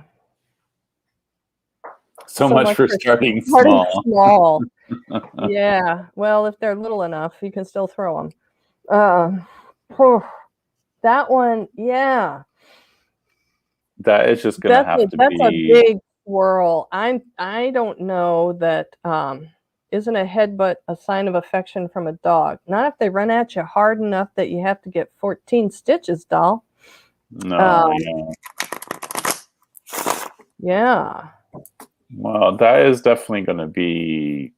So much for starting starting small. small. Yeah. Well, if they're little enough, you can still throw them. That one, yeah. That is just gonna have to That's a be big swirl. I don't know that isn't a headbutt a sign of affection from a dog? Not if they run at you hard enough that you have to get 14 stitches, doll. no, yeah. Yeah. Well, that is definitely gonna be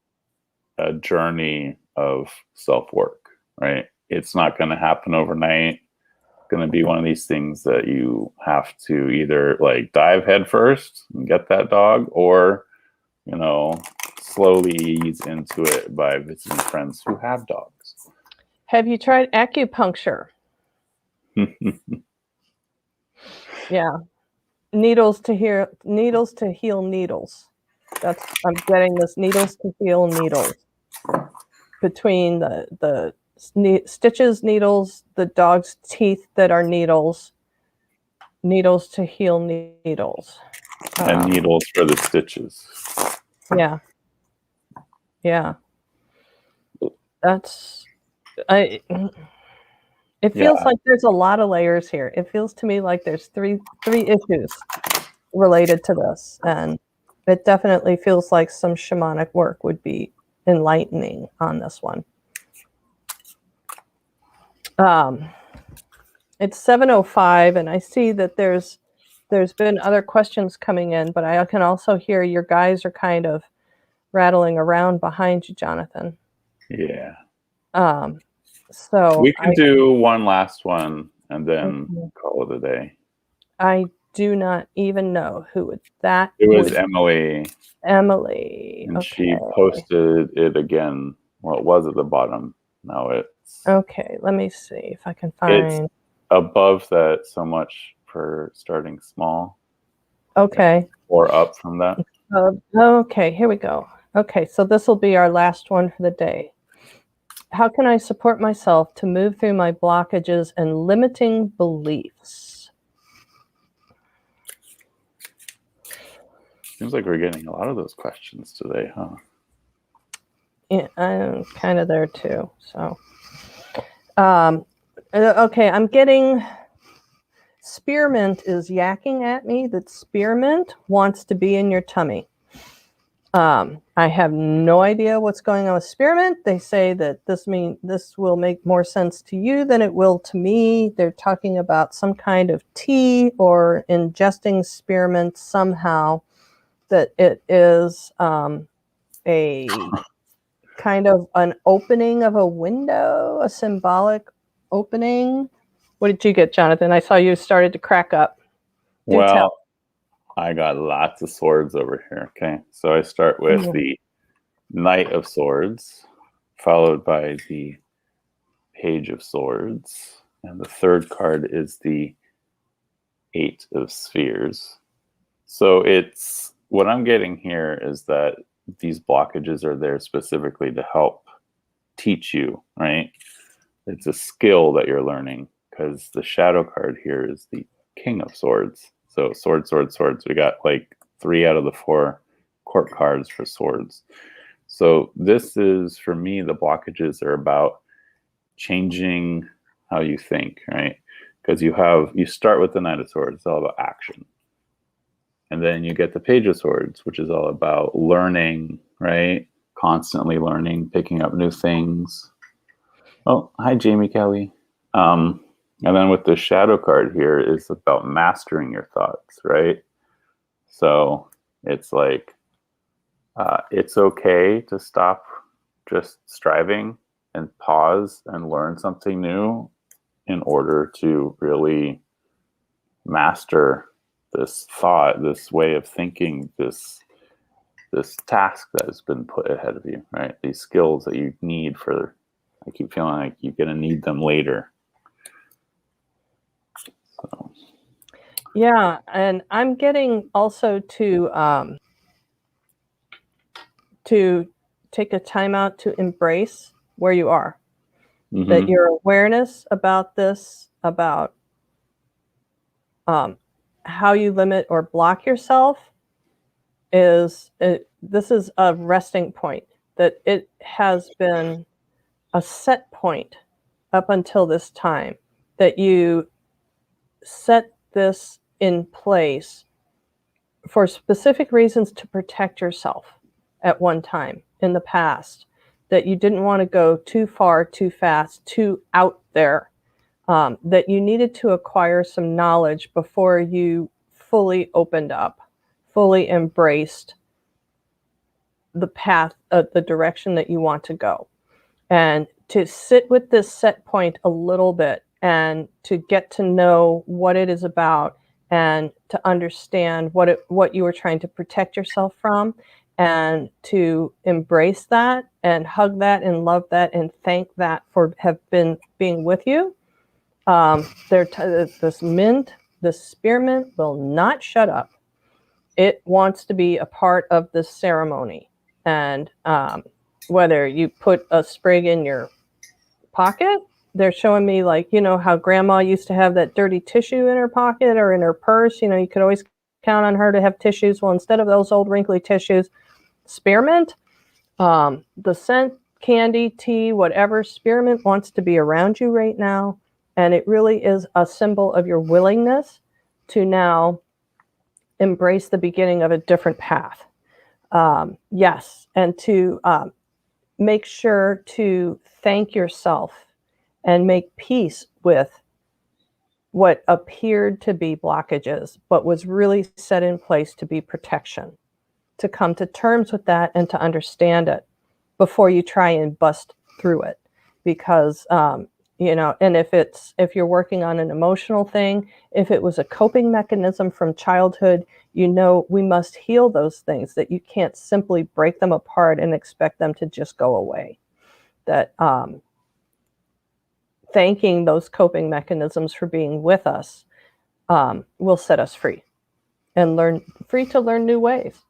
a journey of self-work, right? It's not gonna happen overnight. Going to be one of these things that you have to either like dive head first and get that dog, or slowly ease into it by visiting friends who have dogs. Have you tried acupuncture? Yeah. Needles to heal needles. I'm getting this needles to heal needles. Between the stitches, needles, the dog's teeth that are needles to heal needles. And needles for the stitches. Yeah. Yeah. That's it feels like there's a lot of layers here. It feels to me like there's three issues related to this, and it definitely feels like some shamanic work would be enlightening on this one. It's 7:05, and I see that there's been other questions coming in, but I can also hear your guys are kind of rattling around behind you, Jonathan. Yeah. So we can do one last one and then call it a day. I do not even know who that It was would Emily. Emily. And Okay. she posted it again. Well, it was at the bottom. Now it's okay. Let me see if I can find. It's above that so much for starting small. Okay. Or up from that. Okay. Here we go. Okay. So this will be our last one for the day. How can I support myself to move through my blockages and limiting beliefs? Seems like we're getting a lot of those questions today, huh? Yeah, I'm kind of there too. So, okay, I'm getting spearmint is yakking at me that spearmint wants to be in your tummy. I have no idea what's going on with spearmint. They say that this will make more sense to you than it will to me. They're talking about some kind of tea or ingesting spearmint somehow, that it is a kind of an opening of a window, a symbolic opening. What did you get, Jonathan? I saw you started to crack up. Do tell. I got lots of swords over here. Okay, so I start with the Knight of Swords, followed by the Page of Swords, and the third card is the Eight of Spheres. So it's what I'm getting here is that these blockages are there specifically to help teach you, right? It's a skill that you're learning, because the shadow card here is the King of Swords. So sword, sword, swords. We got like 3 out of the 4 court cards for swords. So this is, for me, the blockages are about changing how you think, right? Because you start with the Knight of Swords. It's all about action. And then you get the Page of Swords, which is all about learning, right? Constantly learning, picking up new things. Oh, hi, Jamie Kelly. And then with the shadow card here is about mastering your thoughts, right? So it's like, it's okay to stop just striving and pause and learn something new in order to really master this thought, this way of thinking, this task that has been put ahead of you, right? These skills that you need for, I keep feeling like you're going to need them later. So. Yeah, and I'm getting also to take a time out to embrace where you are. Mm-hmm. That your awareness about this, about how you limit or block yourself, this is a resting point. That it has been a set point up until this time. That you set this in place for specific reasons to protect yourself at one time in the past, that you didn't want to go too far, too fast, too out there, that you needed to acquire some knowledge before you fully opened up, fully embraced the path, the direction that you want to go. And to sit with this set point a little bit and to get to know what it is about and to understand what you were trying to protect yourself from, and to embrace that and hug that and love that and thank that for being with you. This mint, this spearmint will not shut up. It wants to be a part of this ceremony. And whether you put a sprig in your pocket, they're showing me, like, how grandma used to have that dirty tissue in her pocket or in her purse. You could always count on her to have tissues. Well, instead of those old wrinkly tissues, spearmint, the scent, candy, tea, whatever, spearmint wants to be around you right now. And it really is a symbol of your willingness to now embrace the beginning of a different path. Yes, and to make sure to thank yourself and make peace with what appeared to be blockages, but was really set in place to be protection. To come to terms with that and to understand it before you try and bust through it. Because, and if you're working on an emotional thing, if it was a coping mechanism from childhood, we must heal those things, that you can't simply break them apart and expect them to just go away. That thanking those coping mechanisms for being with us will set us free and free to learn new ways.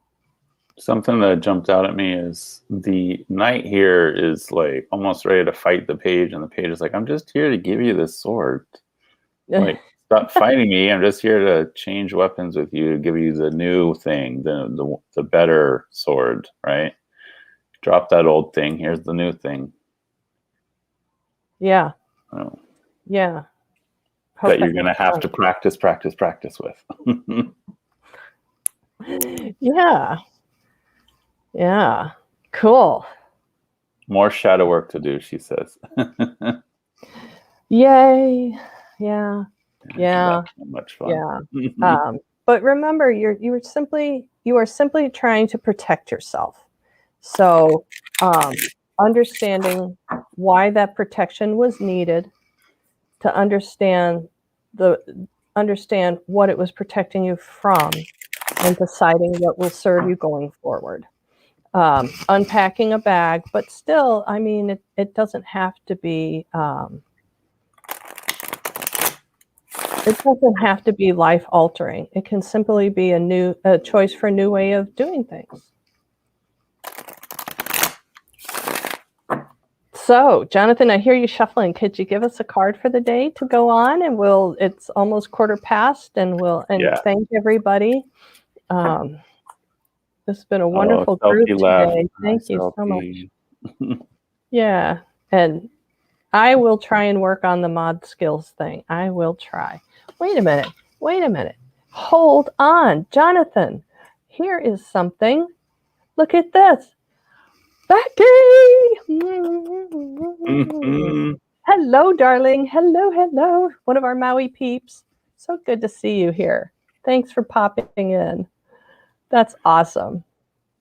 Something that jumped out at me is the knight here is like almost ready to fight the page, and the page is like, I'm just here to give you this sword. Like, stop fighting me. I'm just here to change weapons with you, to give you the new thing, the better sword, right? Drop that old thing. Here's the new thing. Yeah. Oh. Yeah. That you're going to have to practice with. Yeah. Yeah. Cool. More shadow work to do, she says. Yay. Yeah. Yeah. Much fun. Yeah. But remember, you are simply trying to protect yourself. So understanding why that protection was needed, to understand what it was protecting you from, and deciding what will serve you going forward. Unpacking a bag, but still, I mean, it doesn't have to be life altering. It can simply be a choice for a new way of doing things. So, Jonathan, I hear you shuffling. Could you give us a card for the day to go on? And it's almost 1:15, and thank everybody. This has been a wonderful group today. Thank you so much. Yeah. And I will try and work on the mod skills thing. I will try. Wait a minute. Hold on, Jonathan. Here is something. Look at this. Becky! Hello, darling. Hello, hello. One of our Maui peeps. So good to see you here. Thanks for popping in. That's awesome.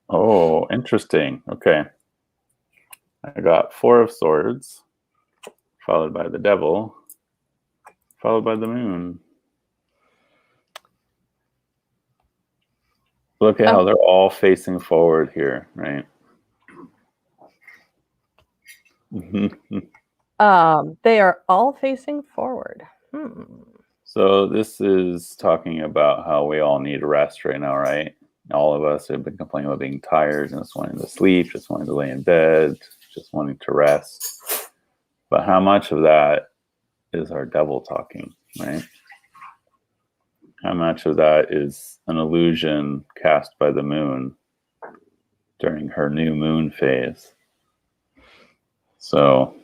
Oh, interesting. Okay. I got 4 of swords, followed by the devil, followed by the moon. Look at how they're all facing forward here, right? They are all facing forward. So this is talking about how we all need rest right now, right? All of us have been complaining about being tired and just wanting to sleep, just wanting to lay in bed, just wanting to rest. But how much of that is our devil talking, right? How much of that is an illusion cast by the moon during her new moon phase? So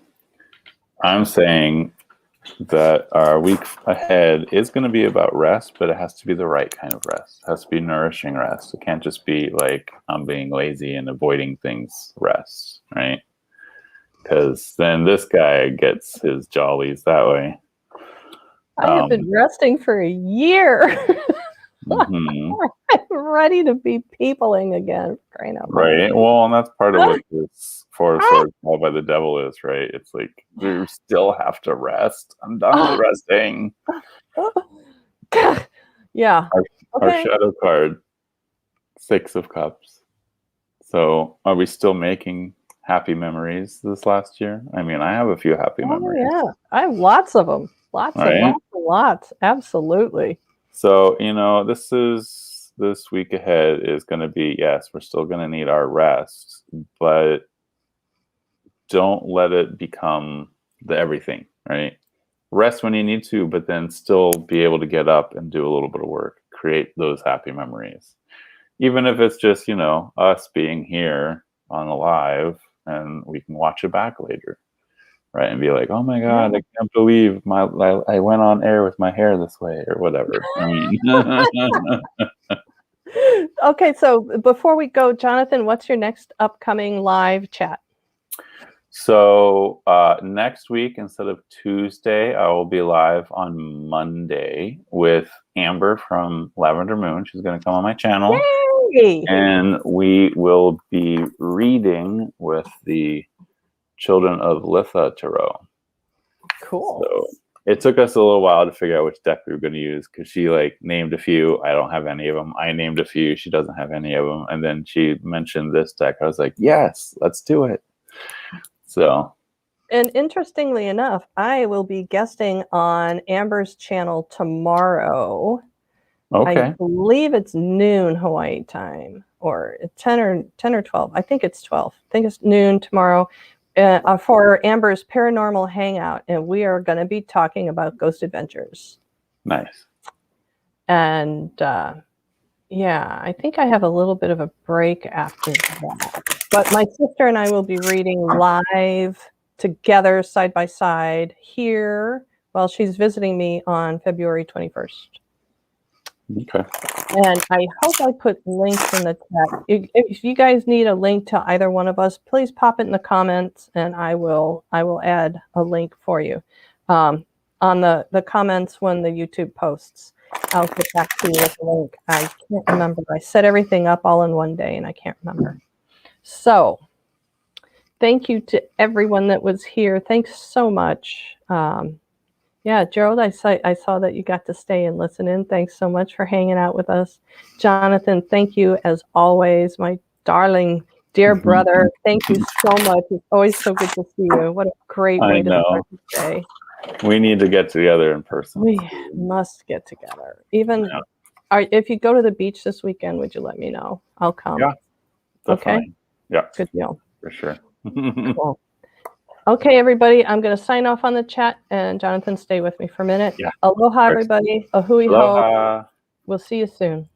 I'm saying that our week ahead is going to be about rest, but it has to be the right kind of rest. It has to be nourishing rest. It can't just be like I'm being lazy and avoiding things rest, right? Because then this guy gets his jollies that way. I have been resting for a year. Mm-hmm. I'm ready to be peopling again. Right. Well, and that's part of what this 4 of swords called by the devil is, right? It's like you still have to rest. I'm done with resting. Yeah. Our shadow card, 6 of cups. So are we still making happy memories this last year? I mean, I have a few happy memories. Yeah, I have lots of them. Lots and lots. Absolutely. So, this week ahead is going to be, yes, we're still going to need our rest, but don't let it become the everything, right? Rest when you need to, but then still be able to get up and do a little bit of work, create those happy memories. Even if it's just, us being here on a live and we can watch it back later, right? And be like, oh my God, I can't believe I went on air with my hair this way or whatever. I mean, okay, so before we go, Jonathan, what's your next upcoming live chat? So next week, instead of Tuesday, I will be live on Monday with Amber from Lavender Moon. She's going to come on my channel. Yay! And we will be reading with the Children of Litha Tarot. Cool. So it took us a little while to figure out which deck we were going to use because she named a few. I don't have any of them. I named a few. She doesn't have any of them. And then she mentioned this deck. I was like, yes, let's do it. So. And interestingly enough, I will be guesting on Amber's channel tomorrow. Okay. I believe it's noon Hawaii time, or 10 or 12. I think it's 12. I think it's noon tomorrow for Amber's Paranormal Hangout, and we are going to be talking about Ghost Adventures. Nice. And yeah, I think I have a little bit of a break after that. But my sister and I will be reading live together, side by side, here while she's visiting me on February 21st. Okay. And I hope I put links in the chat. If you guys need a link to either one of us, please pop it in the comments, and I will add a link for you on the comments when the YouTube posts. I'll get back to you with a link. I can't remember. I set everything up all in one day, and I can't remember. So thank you to everyone that was here. Thanks so much. Yeah, Gerald, I saw that you got to stay and listen in. Thanks so much for hanging out with us. Jonathan, thank you as always, my darling, dear brother. Thank you so much. It's always so good to see you. What a great way to start the day. We need to get together in person. We must get together. Even if you go to the beach this weekend, would you let me know? I'll come. Yeah, definitely. Okay? Yeah. Good deal. For sure. Cool. Okay, everybody, I'm going to sign off on the chat, and Jonathan, stay with me for a minute. Yeah. Aloha, everybody. Ahui ho. Aloha. We'll see you soon.